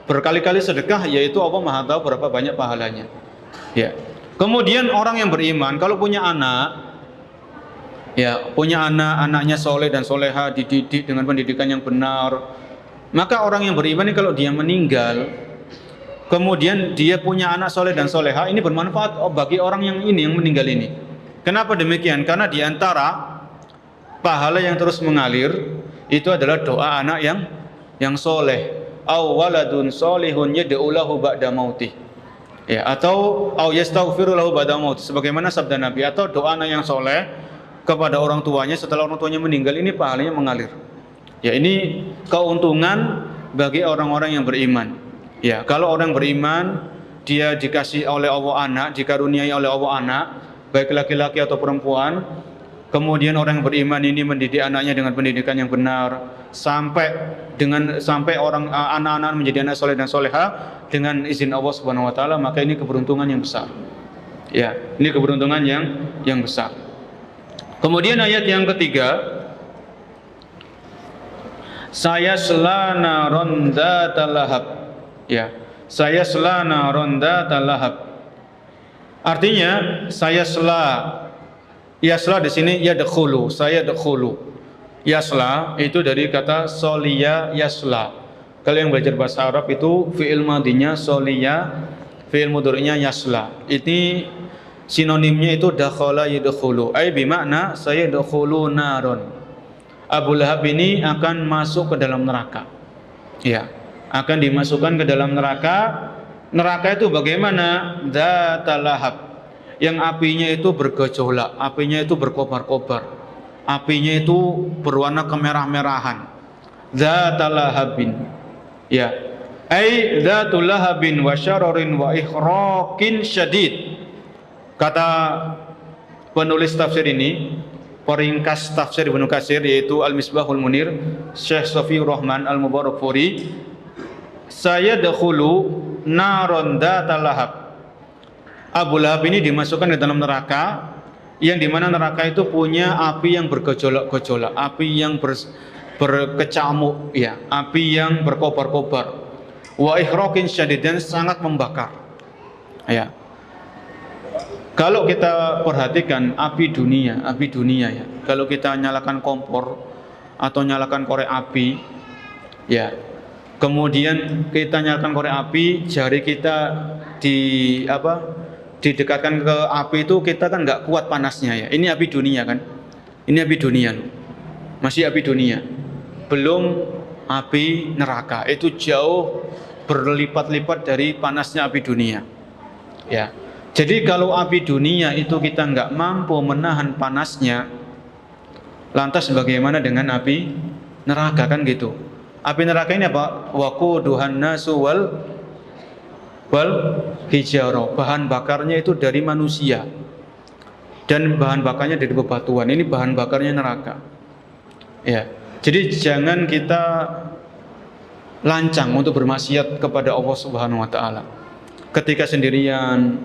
berkali-kali sedekah, yaitu Allah Maha tahu berapa banyak pahalanya. Ya. Kemudian orang yang beriman kalau punya anak, ya punya anaknya soleh dan soleha, dididik dengan pendidikan yang benar, maka orang yang beriman ini kalau dia meninggal, kemudian dia punya anak soleh dan soleha, ini bermanfaat bagi orang yang meninggal ini. Kenapa demikian? Karena diantara pahala yang terus mengalir itu adalah doa anak yang soleh. Aw waladun solihun yad'u lahu ba'da mautih. Ya, atau au yastaghfiru lahu ba'da mautih, sebagaimana sabda Nabi, atau doa anak yang soleh kepada orang tuanya setelah orang tuanya meninggal, ini pahalanya mengalir. Ya, ini keuntungan bagi orang-orang yang beriman. Ya, kalau orang beriman dia dikasih oleh Allah anak, dikaruniai oleh Allah anak, baik laki-laki atau perempuan, kemudian orang yang beriman ini mendidik anaknya dengan pendidikan yang benar, sampai orang anak-anak menjadi anak soleh dan soleha dengan izin Allah Subhanahu wa taala, maka ini keberuntungan yang besar. Ya, ini keberuntungan yang besar. Kemudian ayat yang ketiga, saya selana ronda talahab. Ya, saya selana ronda talahab. Artinya saya yasla di sini yadkhulu, saya yadkhulu. Yasla itu dari kata soliya yasla. Kalau yang belajar bahasa Arab itu fi'il madinya soliya, fi'il mudhari'nya yasla. Ini sinonimnya itu dakhala yadkhulu, ai bermakna saya yadkhulu naron. Abu Lahab ini akan masuk ke dalam neraka. Ya, akan dimasukkan ke dalam neraka. Neraka itu bagaimana? Dzatal lahab, yang apinya itu bergejolak, apinya itu berkobar-kobar, apinya itu berwarna kemerah-merahan. Dzatal lahabin. Ya. Ai dzatul lahabin wa syararin wa ikhraqin syadid. Kata penulis tafsir ini, peringkas tafsir Ibnu Katsir, yaitu Al-Misbahul Munir, Syekh Safiur Rahman Al-Mubarakfuri, saya dakhulu naron dzatal lahab. Abu Lahab ini dimasukkan ke dalam neraka, yang dimana neraka itu punya api yang bergejolak-gejolak, api yang berkecamuk, ya, api yang berkobar-kobar, wa ikhraqin syadid, dan sangat membakar. Ya. Kalau kita perhatikan api dunia ya, kalau kita nyalakan kompor atau nyalakan korek api, ya, kemudian kita nyalakan korek api, jari kita didekatkan ke api itu, kita kan nggak kuat panasnya ya. Ini api dunia kan? Ini api dunia, masih api dunia. Belum api neraka, itu jauh berlipat-lipat dari panasnya api dunia. Ya. Jadi kalau api dunia itu kita nggak mampu menahan panasnya, lantas bagaimana dengan api neraka, kan gitu? Api neraka ini apa? Waquduhan nasu wal hijarah. Bahan bakarnya itu dari manusia dan bahan bakarnya dari bebatuan. Ini bahan bakarnya neraka. Ya. Jadi jangan kita lancang untuk bermaksiat kepada Allah Subhanahu wa taala. Ketika sendirian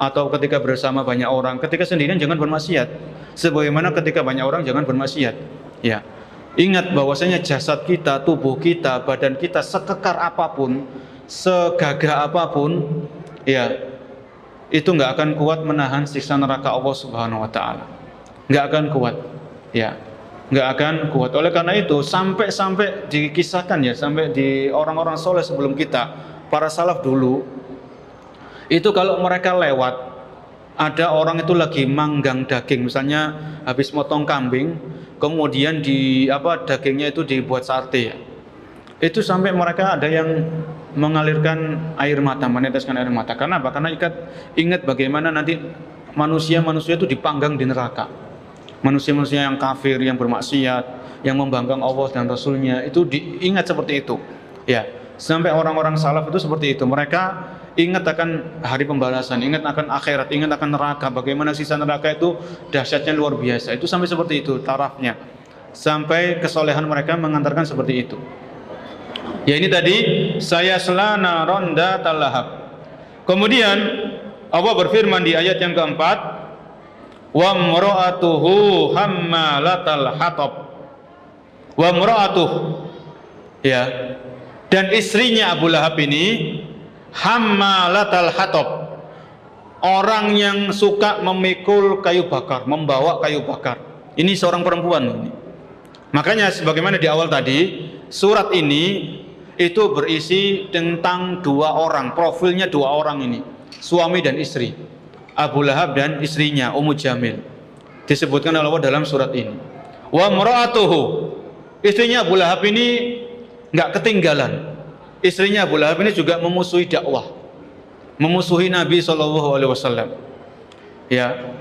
atau ketika bersama banyak orang. Ketika sendirian jangan bermaksiat, sebagaimana ketika banyak orang jangan bermaksiat. Ya. Ingat bahwasanya jasad kita, tubuh kita, badan kita sekekar apapun, segagah apapun, ya, itu nggak akan kuat menahan siksa neraka Allah Subhanahu wa taala. Nggak akan kuat. Ya. Nggak akan kuat. Oleh karena itu sampai dikisahkan ya, sampai di orang-orang soleh sebelum kita, para salaf dulu, itu kalau mereka lewat, ada orang itu lagi manggang daging, misalnya habis motong kambing, kemudian dagingnya itu dibuat sate ya. Itu sampai mereka ada yang mengalirkan air mata, meneteskan air mata. Karena apa? Karena ingat bagaimana nanti manusia-manusia itu dipanggang di neraka. Manusia-manusia yang kafir, yang bermaksiat, yang membangkang Allah dan Rasulnya, itu diingat seperti itu. Ya, sampai orang-orang salaf itu seperti itu. Mereka ingat akan hari pembalasan, ingat akan akhirat, ingat akan neraka. Bagaimana sisa neraka itu dahsyatnya luar biasa. Itu sampai seperti itu tarafnya. Sampai kesolehan mereka mengantarkan seperti itu. Ya, ini tadi saya selana ronda talahab. Kemudian Allah berfirman di ayat yang keempat, wa mra'atuhu hammalatal hatab. Wa mra'atuh, ya, dan istrinya Abu Lahab ini hammalatal hatab, orang yang suka memikul kayu bakar, membawa kayu bakar. Ini seorang perempuan ini. Makanya sebagaimana di awal tadi, surat ini itu berisi tentang dua orang, profilnya dua orang ini, suami dan istri, Abu Lahab dan istrinya Ummu Jamil, disebutkan oleh Allah dalam surat ini. Wa mra'atuhu, istrinya Abu Lahab ini nggak ketinggalan. Istrinya Abu Lahab ini juga memusuhi dakwah, memusuhi Nabi SAW. Ya,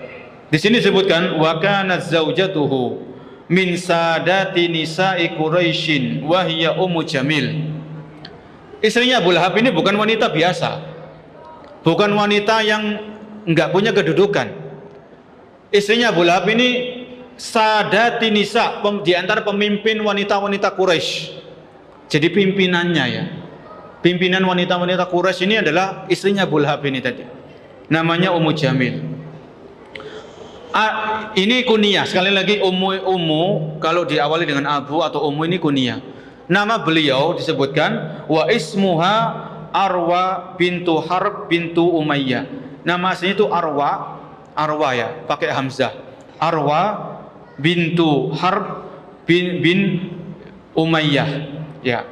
di sini disebutkan wa kanat zaujatuhu min sadati nisa'i Quraisyin wa hiya Ummu Jamil. Istrinya Abu Lahab ini bukan wanita biasa, bukan wanita yang enggak punya kedudukan. Istrinya Abu Lahab ini sadati nisa, di antara pemimpin wanita-wanita Quraisy. Jadi pimpinannya, ya, pimpinan wanita-wanita Quraisy ini adalah istrinya Abu Lahab ini tadi. Namanya Ummu Jamil. Ini kunyah, sekali lagi Ummu kalau diawali dengan Abu atau Ummu ini kunyah. Nama beliau disebutkan wa ismuha Arwa bintu Harb bintu Umayyah. Nama aslinya itu Arwa ya, pakai hamzah. Arwa bintu Harb bin Umayyah, ya.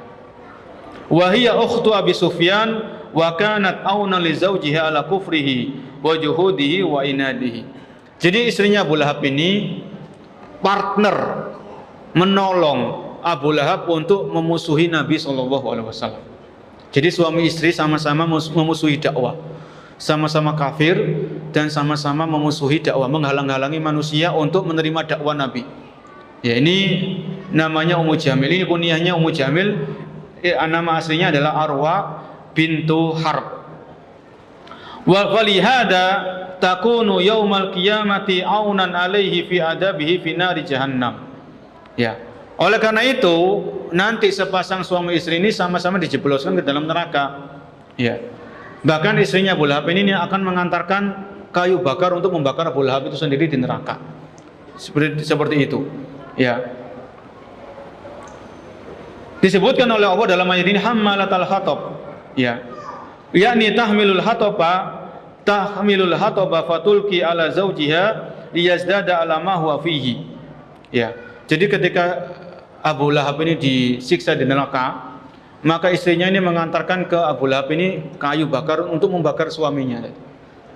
Wa hiya ukhtu Abi Sufyan wa kanat auna li zawjiha ala kufrihi wa juhudihi wa inadihi. Jadi istrinya Abu Lahab ini partner menolong Abu Lahab untuk memusuhi Nabi SAW. Jadi suami istri sama-sama memusuhi dakwah, sama-sama kafir dan sama-sama memusuhi dakwah, menghalang-halangi manusia untuk menerima dakwah Nabi. Ya, ini namanya Ummu Jamil. Ini kunyahnya Ummu Jamil. Nama aslinya adalah Arwa bintu Harb. Wa falihada takunu yaumal qiyamati aunan alaihi fi adabihi fi nari jahannam. Ya. Oleh karena itu, nanti sepasang suami istri ini sama-sama dijebloskan ke dalam neraka. Ya. Bahkan istrinya Abu Lahab ini akan mengantarkan kayu bakar untuk membakar Abu Lahab itu sendiri di neraka. Seperti itu. Ya. Disebutkan oleh Allah dalam ayat ini hammalatal hatab. Ya. Yakni tahmilul hataba fatulki ala zawjiha liyazdada ala ma huwa fihi. Ya. Jadi ketika Abu Lahab ini disiksa di neraka, maka istrinya ini mengantarkan ke Abu Lahab ini kayu bakar untuk membakar suaminya.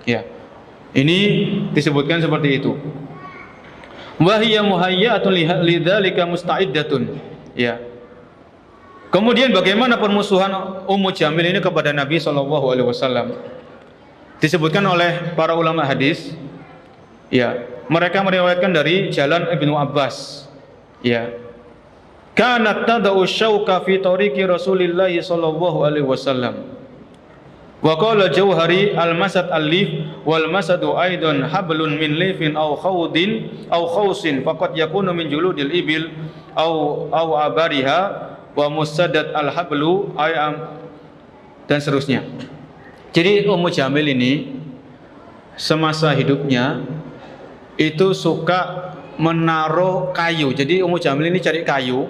Ya. Ini disebutkan seperti itu. Wa hiya muhayyatun lidzalika musta'iddatun. Ya. Kemudian bagaimana permusuhan Ummu Jamil ini kepada Nabi SAW? Disebutkan oleh para ulama hadis. Ya, mereka meriwayatkan dari jalan Ibnu Abbas. Ya. Kanat tada'u syauka fi tariqi Rasulillah sallallahu alaihi wasallam. Wa qala Jauhari al-masad al-lif wal masadu aidan hablun min lifin aw khawdin aw khawsin faqad yakunu min juludil ibil aw abariha wa musaddat al-hablu ayam dan seterusnya. Jadi Ummu Jamil ini semasa hidupnya itu suka menaruh kayu. Jadi Ummu Jamil ini cari kayu,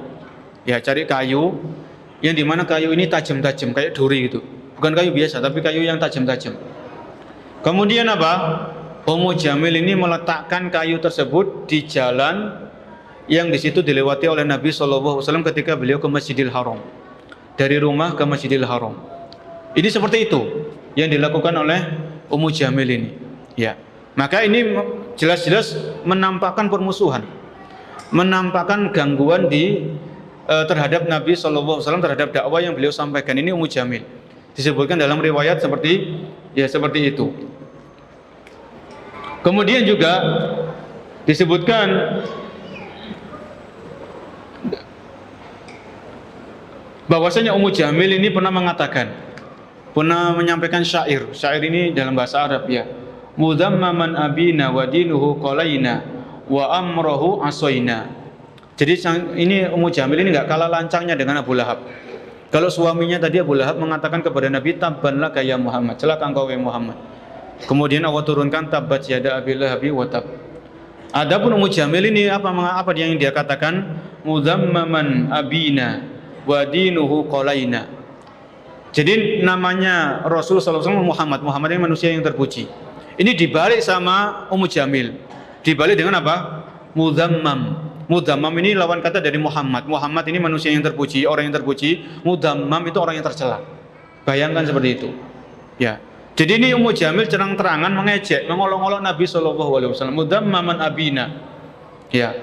ya, cari kayu yang dimana kayu ini tajam-tajam kayak duri gitu. Bukan kayu biasa, tapi kayu yang tajam-tajam. Kemudian apa? Ummu Jamil ini meletakkan kayu tersebut di jalan yang di situ dilewati oleh Nabi SAW ketika beliau ke Masjidil Haram. Dari rumah ke Masjidil Haram. Ini seperti itu yang dilakukan oleh Ummu Jamil ini. Ya. Maka ini jelas-jelas menampakkan permusuhan, menampakkan gangguan di terhadap Nabi SAW, terhadap dakwah yang beliau sampaikan. Ini Ummu Jamil. Disebutkan dalam riwayat seperti itu. Kemudian juga disebutkan bahwasanya Ummu Jamil ini pernah menyampaikan syair. Syair ini dalam bahasa Arab ya. Mudhammaman abina wa dinuhu qalaina wa amrahu asoina. Jadi ini Ummu Jamil ini enggak kalah lancangnya dengan Abu Lahab. Kalau suaminya tadi Abu Lahab mengatakan kepada Nabi, tabban laka ya Muhammad, celaka engkau wahai Muhammad. Kemudian Allah turunkan tabbat yada Abi Lahabi wa tab. Adapun Ummu Jamil ini apa yang dia katakan? Mudhammaman abina wa dinuhu qalaina. Jadi namanya Rasul sallallahu alaihi wasallam Muhammad ini manusia yang terpuji. Ini dibalik sama Ummu Jamil. Dibalik dengan apa? Mudhammam. Mudhammam ini lawan kata dari Muhammad. Muhammad ini manusia yang terpuji, orang yang terpuji. Mudhammam itu orang yang tercela. Bayangkan seperti itu. Ya. Jadi ini Ummu Jamil terang-terangan mengejek, mengolok-olok Nabi sallallahu alaihi wasallam. Mudhammaman abina. Ya.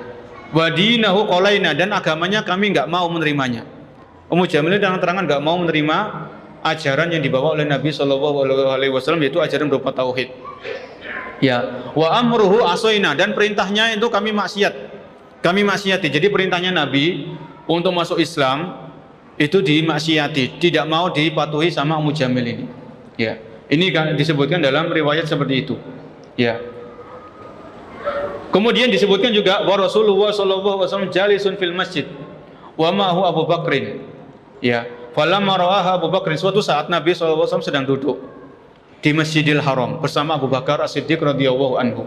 Wa dinahu qalaina, dan agamanya kami enggak mau menerimanya. Ummu Jamil terang-terangan enggak mau menerima ajaran yang dibawa oleh Nabi sallallahu alaihi wasallam, yaitu ajaran berupa tauhid. Ya. Wa amruhu asoina, dan perintahnya itu kami maksiat. Kami maksiati. Jadi perintahnya Nabi untuk masuk Islam itu dimaksiati, tidak mau dipatuhi sama Ummu Jamil ini. Ya. Ini disebutkan dalam riwayat seperti itu. Ya. Kemudian disebutkan juga wa Rasulullah sallallahu alaihi wasallam jalisun fil masjid wa ma'hu Abu Bakrin. Ya. Falamma ra'aha Abu Bakrin, suatu saat Nabi sallallahu alaihi wasallam sedang duduk di Masjidil Haram bersama Abu Bakar As-Siddiq radhiyallahu anhu.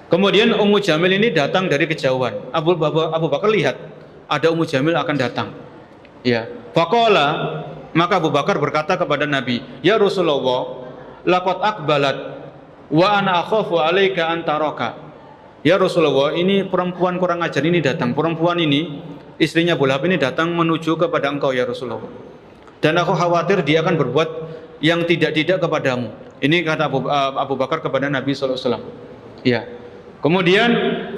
Kemudian Ummu Jamil ini datang dari kejauhan. Abu Bakar lihat ada Ummu Jamil akan datang. Ya. Faqala, maka Abu Bakar berkata kepada Nabi, "Ya Rasulullah, laqad aqbalat wa ana akhafu 'alaika an taraka." Ya Rasulullah, ini perempuan kurang ajar ini datang. Perempuan ini, istrinya Abu Lahab ini datang menuju kepada engkau ya Rasulullah. Dan aku khawatir dia akan berbuat yang tidak-tidak kepadamu. Ini kata Abu Bakar kepada Nabi sallallahu alaihi wasallam. Ya. Kemudian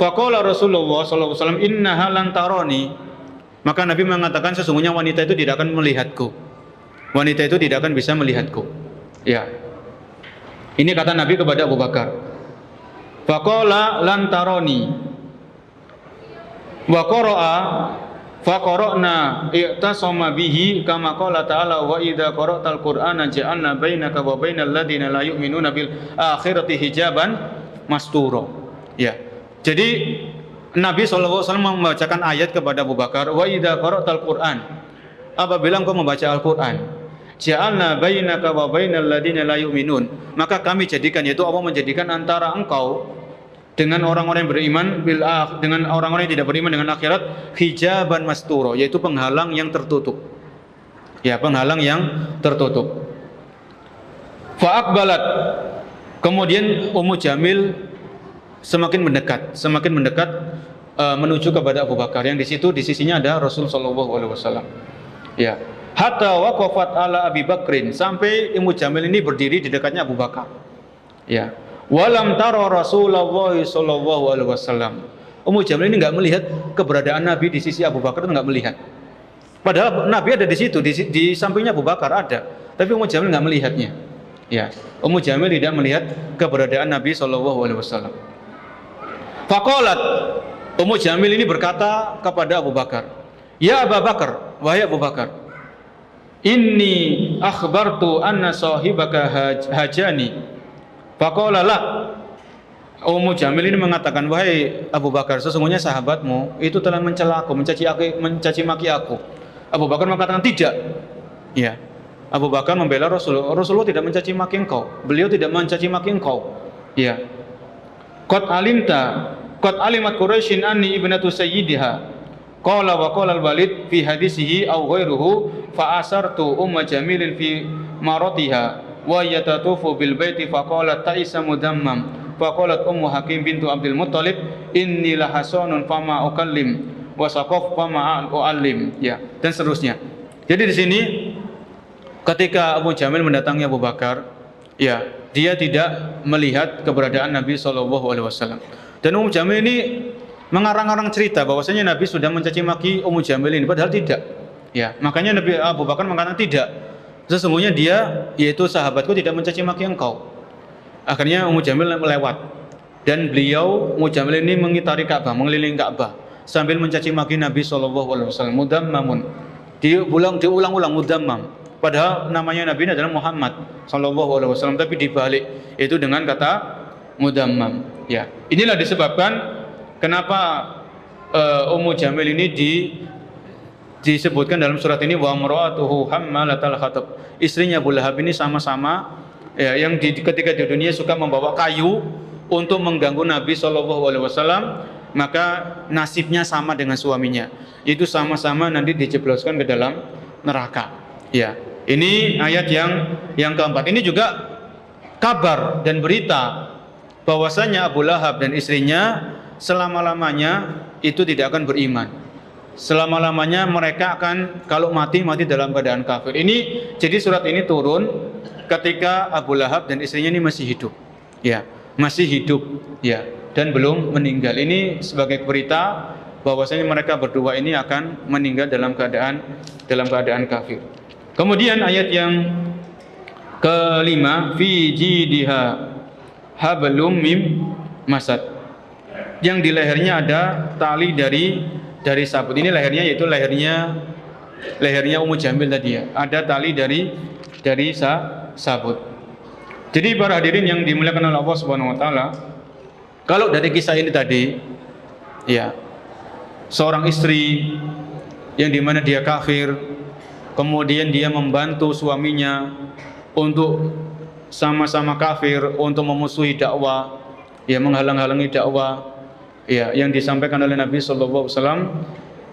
faqala Rasulullah sallallahu alaihi wasallam, "Innaha lan tarani." Maka Nabi mengatakan sesungguhnya wanita itu tidak akan melihatku. Wanita itu tidak akan bisa melihatku. Ya. Ini kata Nabi kepada Abu Bakar. Faqala lan tarani. Wa qara'a faqara'na i'tasama bihi kama qala ta'ala wa idza qara'tal qur'ana ja'alna bainaka wa bainal ladzina la yu'minuna bil akhirati hijaban mastura. Ya. Jadi Nabi SAW membacakan ayat kepada Abu Bakar, wa idza qara'tal Qur'an. Apabila engkau membaca Al-Qur'an, ja'alna bainaka wa bainal ladzina la yu'minun. Maka kami jadikan, yaitu Allah menjadikan antara engkau dengan orang-orang yang beriman dengan orang-orang yang tidak beriman dengan akhirat hijaban mastura, yaitu penghalang yang tertutup. Ya, penghalang yang tertutup. Fa aqbalat. Kemudian Ummu Jamil semakin mendekat menuju kepada Abu Bakar, yang di situ di sisinya ada Rasul sallallahu alaihi wasallam. Ya. Hatta waqafat ala Abi Bakrin, sampai Ummu Jamil ini berdiri di dekatnya Abu Bakar. Ya. Walam tara Rasulullah sallallahu alaihi wasallam. Ummu Jamil ini enggak melihat keberadaan Nabi di sisi Abu Bakar, itu enggak melihat. Padahal Nabi ada di situ, di sampingnya Abu Bakar ada, tapi Ummu Jamil enggak melihatnya. Ya. Ummu Jamil tidak melihat keberadaan Nabi sallallahu alaihi wasallam. Faqalat, Ummu Jamil ini berkata kepada Abu Bakar, "Ya Abu Bakar, wahai Abu Bakar, inni akhbartu anna sahibaka hajani." Faqala la. Ummu Jamil ini mengatakan, "Wahai Abu Bakar, sesungguhnya sahabatmu itu telah mencela aku, mencaci maki aku." Abu Bakar mengatakan, "Tidak." Ya. Abu Bakar membela Rasulullah. Rasulullah tidak mencaci maki engkau. Beliau tidak mencaci maki engkau. Ya. Qad alimat Quraisyin anni ibnatu sayyidiha. Qala wa qala al-Walid fi hadisihi aw ghairuhu fa asartu Ummu Jamilin fi maratiha wa yatatufu bil baiti fa qalat ta'isa mudammam fa qalat Ummu Hakim bintu Abdul Muttalib inni la hasanun fama ukallim wa saqaf fama uallim. Ya, dan seterusnya. Jadi di sini ketika Ummu Jamil mendatangi Abu Bakar, ya, dia tidak melihat keberadaan Nabi sallallahu alaihi wasallam. Dan Ummu Jamil ini mengarang-arang cerita bahwasanya Nabi sudah mencaci maki Ummu Jamil ini, padahal tidak. Ya, makanya Nabi Abu Bakar mengatakan tidak. Sesungguhnya dia, yaitu sahabatku, tidak mencaci maki engkau. Akhirnya Ummu Jamil melewat dan Ummu Jamil ini mengitari Ka'bah, mengelilingi Ka'bah sambil mencaci maki Nabi SAW. Mudammamun. Diulang-ulang mudammam. Padahal namanya Nabi ini adalah Muhammad SAW, tapi dibalik itu dengan kata mudammam. Ya, inilah disebabkan kenapa Ummu Jamil ini disebutkan dalam surat ini wa imra'atuhu hammalatal hatab. Istrinya Abu Lahab ini sama-sama ya, yang ketika di dunia suka membawa kayu untuk mengganggu Nabi SAW, maka nasibnya sama dengan suaminya. Itu sama-sama nanti dijebloskan ke dalam neraka. Ya, ini ayat yang keempat. Ini juga kabar dan berita bahwasanya Abu Lahab dan istrinya selama-lamanya itu tidak akan beriman. Selama-lamanya mereka akan kalau mati dalam keadaan kafir. Ini jadi surat ini turun ketika Abu Lahab dan istrinya ini masih hidup. Ya, masih hidup ya, dan belum meninggal. Ini sebagai berita bahwasanya mereka berdua ini akan meninggal dalam keadaan kafir. Kemudian ayat yang kelima, fi jidha hablum mim masad. Yang di lehernya ada tali dari sabut. Ini lehernya, yaitu lehernya Ummu Jamil tadi ya. Ada tali dari sabut. Jadi para hadirin yang dimuliakan oleh Allah Subhanahu wa taala, kalau dari kisah ini tadi ya, seorang istri yang dimana dia kafir, kemudian dia membantu suaminya untuk sama-sama kafir, untuk memusuhi dakwah, ya, menghalang-halangi dakwah ya yang disampaikan oleh Nabi SAW.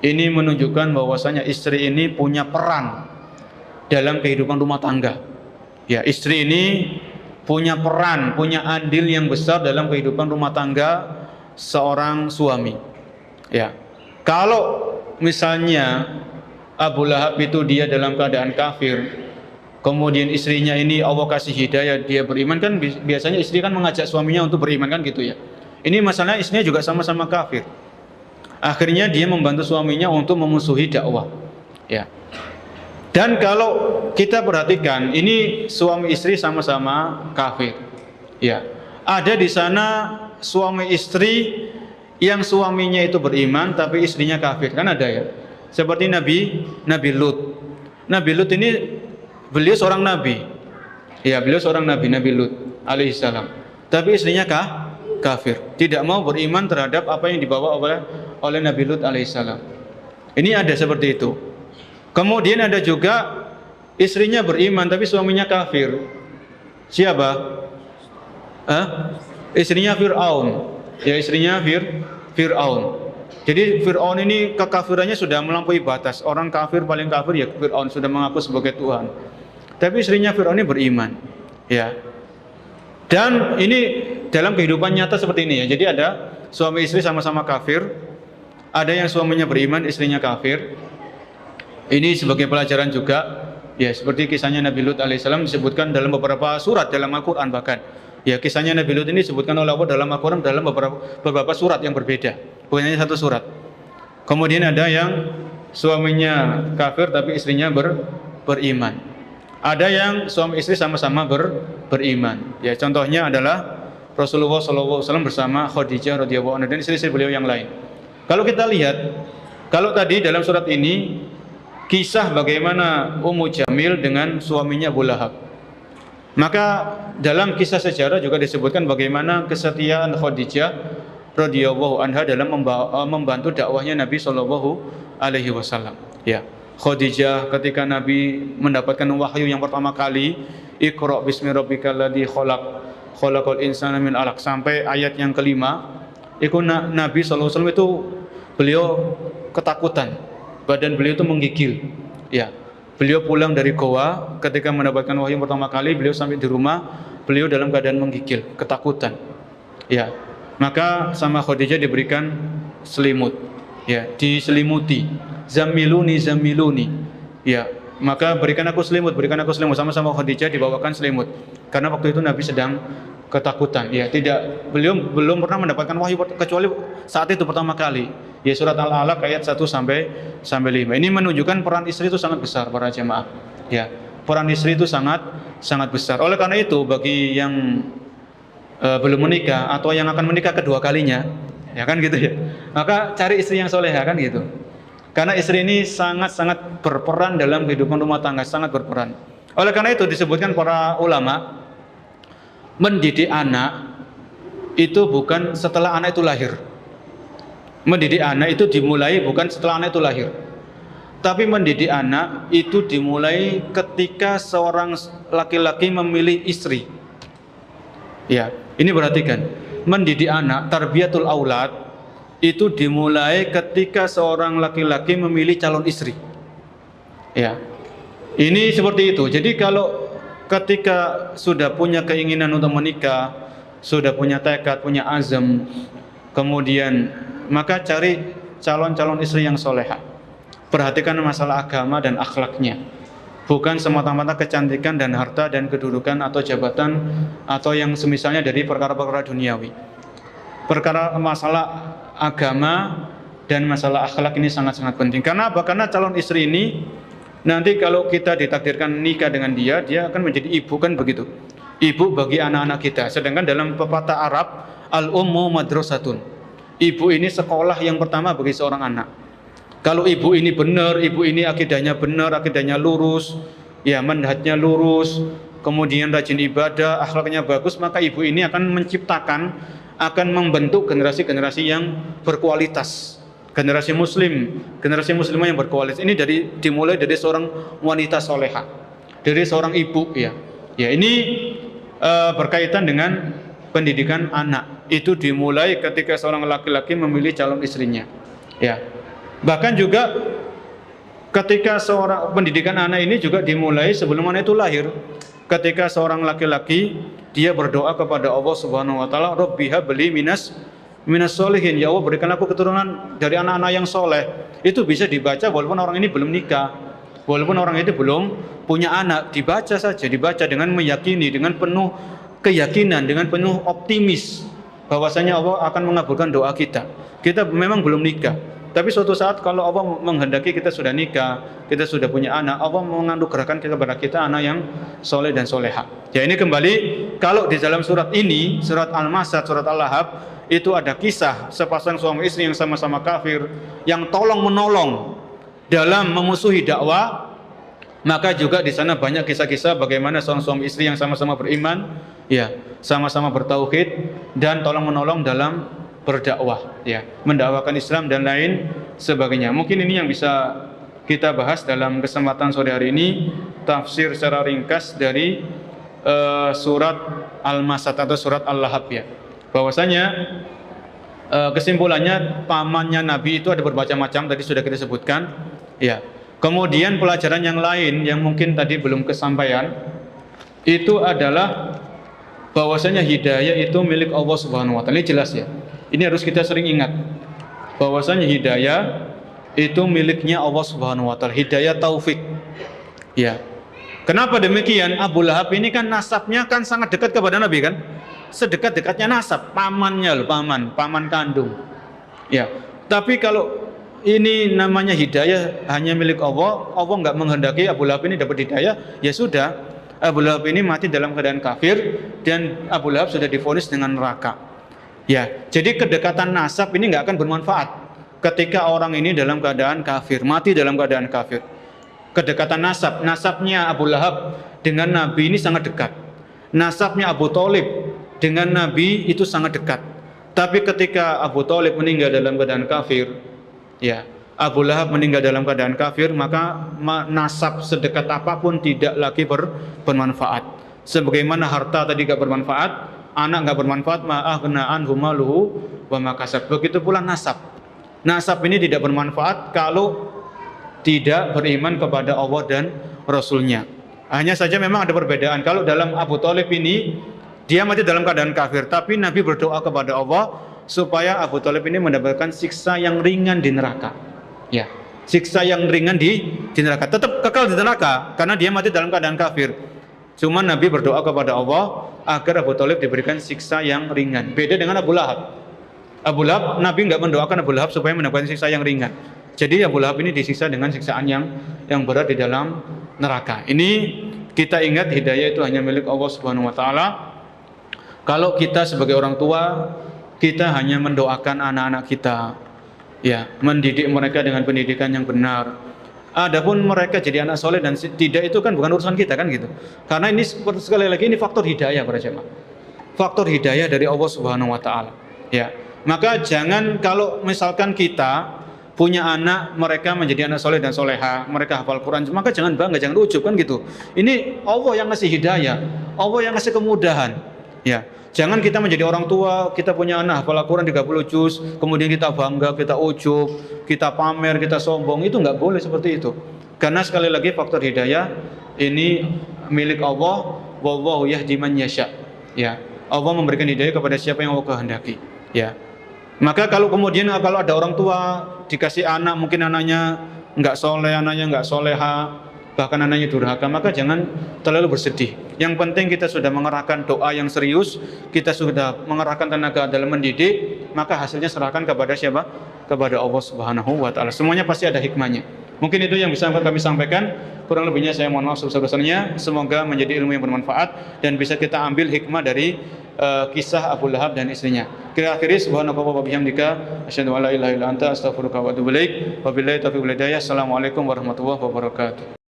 Ini menunjukkan bahwasanya istri ini punya peran dalam kehidupan rumah tangga. Ya, istri ini punya peran, punya andil yang besar dalam kehidupan rumah tangga seorang suami. Ya, kalau misalnya Abu Lahab itu dia dalam keadaan kafir, kemudian istrinya ini Allah kasih hidayah, dia beriman, kan biasanya istri kan mengajak suaminya untuk beriman, kan gitu ya. Ini masalah istrinya juga sama-sama kafir. Akhirnya dia membantu suaminya untuk memusuhi dakwah. Ya. Dan kalau kita perhatikan, ini suami istri sama-sama kafir. Ya. Ada di sana suami istri yang suaminya itu beriman tapi istrinya kafir, kan ada ya. Seperti Nabi Lut. Nabi Lut ini beliau seorang nabi. Ya, beliau seorang nabi, Nabi Lut alaihissalam. Tapi istrinya kafir, tidak mau beriman terhadap apa yang dibawa oleh Nabi Lut alaihissalam. Ini ada seperti itu. Kemudian ada juga istrinya beriman tapi suaminya kafir. Siapa? Istrinya Fir'aun. Ya, istrinya Fir'aun. Jadi Fir'aun ini kekafirannya sudah melampaui batas. Orang kafir paling kafir ya Fir'aun, sudah mengaku sebagai Tuhan. Tapi istrinya Fir'aun ini beriman. Ya. Dan ini dalam kehidupan nyata seperti ini ya. Jadi ada suami istri sama-sama kafir. Ada yang suaminya beriman, istrinya kafir. Ini sebagai pelajaran juga. Ya, seperti kisahnya Nabi Lut alaihissalam disebutkan dalam beberapa surat dalam Al-Quran bahkan. Ya, kisahnya Nabi Lut ini disebutkan oleh Allah dalam Al-Quran dalam beberapa surat yang berbeda. Bukan hanya satu surat. Kemudian ada yang suaminya kafir tapi istrinya beriman. Ada yang suami istri sama-sama beriman. Ya, contohnya adalah Rasulullah SAW bersama Khadijah radhiyallahu anha dan istri-istri beliau yang lain. Kalau kita lihat, kalau tadi dalam surat ini kisah bagaimana Ummu Jamil dengan suaminya Abu Lahab. Maka dalam kisah sejarah juga disebutkan bagaimana kesetiaan Khadijah radhiyallahu anha dalam membantu dakwahnya Nabi sallallahu alaihi wasallam. Ya, Khadijah ketika Nabi mendapatkan wahyu yang pertama kali, Iqra bismi rabbikal ladzi khalaqal insana min 'alaq, sampai ayat yang kelima, itu Nabi sallallahu alaihi wasallam itu beliau ketakutan, badan beliau itu menggigil. Ya. Beliau pulang dari goa ketika mendapatkan wahyu pertama kali, beliau sampai di rumah, beliau dalam keadaan menggigil, ketakutan. Ya. Maka sama Khadijah diberikan selimut. Ya, diselimuti. Zamiluni. Ya, maka berikan aku selimut, sama-sama Khadijah dibawakan selimut. Karena waktu itu Nabi sedang ketakutan. Ya, beliau belum pernah mendapatkan wahyu kecuali saat itu pertama kali. Ya, surat Al-Alaq ayat 1 sampai 5. Ini menunjukkan peran istri itu sangat besar para jemaah. Ya, peran istri itu sangat besar. Oleh karena itu bagi yang belum menikah atau yang akan menikah kedua kalinya, ya kan gitu ya, maka cari istri yang soleha kan gitu. Karena istri ini sangat berperan dalam kehidupan rumah tangga, sangat berperan. Oleh karena itu disebutkan para ulama, mendidik anak itu bukan setelah anak itu lahir. Mendidik anak itu dimulai bukan setelah anak itu lahir, tapi mendidik anak itu dimulai ketika seorang laki-laki memilih istri. Ya, ini perhatikan, mendidik anak, tarbiyatul aulad itu dimulai ketika seorang laki-laki memilih calon istri. Ya, ini seperti itu. Jadi kalau ketika sudah punya keinginan untuk menikah, sudah punya tekad, punya azam, kemudian maka cari calon-calon istri yang soleha. Perhatikan masalah agama dan akhlaknya, bukan semata-mata kecantikan dan harta dan kedudukan atau jabatan atau yang semisalnya dari perkara-perkara duniawi. Perkara masalah agama dan masalah akhlak ini sangat-sangat penting. Karena apa? Karena calon istri ini nanti kalau kita ditakdirkan nikah dengan dia akan menjadi ibu, kan begitu. Ibu bagi anak-anak kita. Sedangkan dalam pepatah Arab, al-ummu madrasatun. Ibu ini sekolah yang pertama bagi seorang anak. Kalau ibu ini benar, ibu ini akidahnya benar, akidahnya lurus, ya manhajnya lurus, kemudian rajin ibadah, akhlaknya bagus, maka ibu ini akan menciptakan, akan membentuk generasi-generasi yang berkualitas. Generasi muslimah yang berkualitas. Ini dimulai dari seorang wanita soleha, dari seorang ibu, ya. Ya, ini berkaitan dengan pendidikan anak. Itu dimulai ketika seorang laki-laki memilih calon istrinya. Ya. Bahkan juga ketika seorang pendidikan anak ini juga dimulai sebelum anak itu lahir. Ketika seorang laki-laki dia berdoa kepada Allah Subhanahu wa taala, Rabbi habli minas sholihin, ya Allah berikan aku keturunan dari anak-anak yang soleh. Itu bisa dibaca walaupun orang ini belum nikah, walaupun orang itu belum punya anak, dibaca saja, dibaca dengan meyakini, dengan penuh keyakinan, dengan penuh optimis bahwasanya Allah akan mengabulkan doa kita. Kita memang belum nikah, tapi suatu saat kalau Allah menghendaki kita sudah nikah, kita sudah punya anak, Allah menganugerahkan kepada kita anak yang soleh dan soleha. Ya, ini kembali kalau di dalam surat ini, surat Al-Masad, surat Al-Lahab, itu ada kisah sepasang suami istri yang sama-sama kafir, yang tolong menolong dalam memusuhi dakwah. Maka juga di sana banyak kisah-kisah bagaimana seorang suami istri yang sama-sama beriman, ya, sama-sama bertauhid dan tolong menolong dalam berdakwah, ya, mendakwakan Islam dan lain sebagainya. Mungkin ini yang bisa kita bahas dalam kesempatan sore hari ini, tafsir secara ringkas dari surat Al-Masad atau surat Al-Lahab, ya. Bahwasanya kesimpulannya pamannya Nabi itu ada bermacam-macam, tadi sudah kita sebutkan, ya. Kemudian pelajaran yang lain yang mungkin tadi belum kesampaian itu adalah bahwasanya hidayah itu milik Allah Subhanahu wa taala. Ini jelas, ya. Ini harus kita sering ingat bahwasanya hidayah itu miliknya Allah Subhanahu wa taala, hidayah taufik. Ya. Kenapa demikian? Abu Lahab ini kan nasabnya kan sangat dekat kepada Nabi, kan? Sedekat-dekatnya nasab, pamannya loh, paman kandung. Ya. Tapi kalau ini namanya hidayah hanya milik Allah, Allah enggak menghendaki Abu Lahab ini dapat hidayah, ya sudah, Abu Lahab ini mati dalam keadaan kafir dan Abu Lahab sudah divonis dengan neraka. Ya, jadi kedekatan nasab ini enggak akan bermanfaat ketika orang ini dalam keadaan kafir, mati dalam keadaan kafir. Kedekatan nasabnya Abu Lahab dengan Nabi ini sangat dekat. Nasabnya Abu Thalib dengan Nabi itu sangat dekat. Tapi ketika Abu Thalib meninggal dalam keadaan kafir, ya, Abu Lahab meninggal dalam keadaan kafir, maka nasab sedekat apapun tidak lagi bermanfaat. Sebagaimana harta tadi gak bermanfaat, anak gak bermanfaat, ma'aghna anhu maluhu wa ma kasab. Begitu pula nasab. Nasab ini tidak bermanfaat kalau tidak beriman kepada Allah dan Rasulnya. Hanya saja memang ada perbedaan. Kalau dalam Abu Thalib ini dia mati dalam keadaan kafir, tapi Nabi berdoa kepada Allah supaya Abu Thalib ini mendapatkan siksa yang ringan di neraka. Ya, siksa yang ringan di neraka. Tetap kekal di neraka karena dia mati dalam keadaan kafir. Cuma Nabi berdoa kepada Allah agar Abu Thalib diberikan siksa yang ringan. Beda dengan Abu Lahab. Abu Lahab, Nabi nggak mendoakan Abu Lahab supaya mendapatkan siksa yang ringan. Jadi Abu Lahab ini disiksa dengan siksaan yang berat di dalam neraka. Ini kita ingat hidayah itu hanya milik Allah Subhanahu wa taala. Kalau kita sebagai orang tua, kita hanya mendoakan anak-anak kita, ya, mendidik mereka dengan pendidikan yang benar. Adapun mereka jadi anak soleh dan tidak, itu kan bukan urusan kita kan gitu. Karena ini sekali lagi ini faktor hidayah para jemaah. Faktor hidayah dari Allah Subhanahu wa taala. Ya. Maka jangan kalau misalkan kita punya anak, mereka menjadi anak soleh dan soleha, mereka hafal Quran, maka jangan bangga, jangan ujub kan gitu. Ini Allah yang ngasih hidayah, Allah yang ngasih kemudahan. Ya. Jangan kita menjadi orang tua, kita punya anak hafal Al-Quran 30 juz, kemudian kita bangga, kita ujub, kita pamer, kita sombong. Itu nggak boleh seperti itu. Karena sekali lagi faktor hidayah ini milik Allah, wallahu yahdi man yasha. Ya. Allah memberikan hidayah kepada siapa yang Allah kehendaki. Ya. Maka kalau kemudian kalau ada orang tua dikasih anak, mungkin anaknya nggak soleh, anaknya nggak soleha, bahkan anaknya durhaka, maka jangan terlalu bersedih. Yang penting kita sudah mengerahkan doa yang serius, kita sudah mengerahkan tenaga dalam mendidik, maka hasilnya serahkan kepada siapa? Kepada Allah Subhanahu wa taala. Semuanya pasti ada hikmahnya. Mungkin itu yang bisa kami sampaikan. Kurang lebihnya saya mohon maaf sebesar-besarnya. Semoga menjadi ilmu yang bermanfaat dan bisa kita ambil hikmah dari kisah Abu Lahab dan istrinya. Akhiri subhanallahi wa bihamdika asyhadu an la ilaha illa anta astaghfiruka wa atubu ilaik. Wabillahi taufiq wal hidayah. Assalamualaikum warahmatullahi wabarakatuh.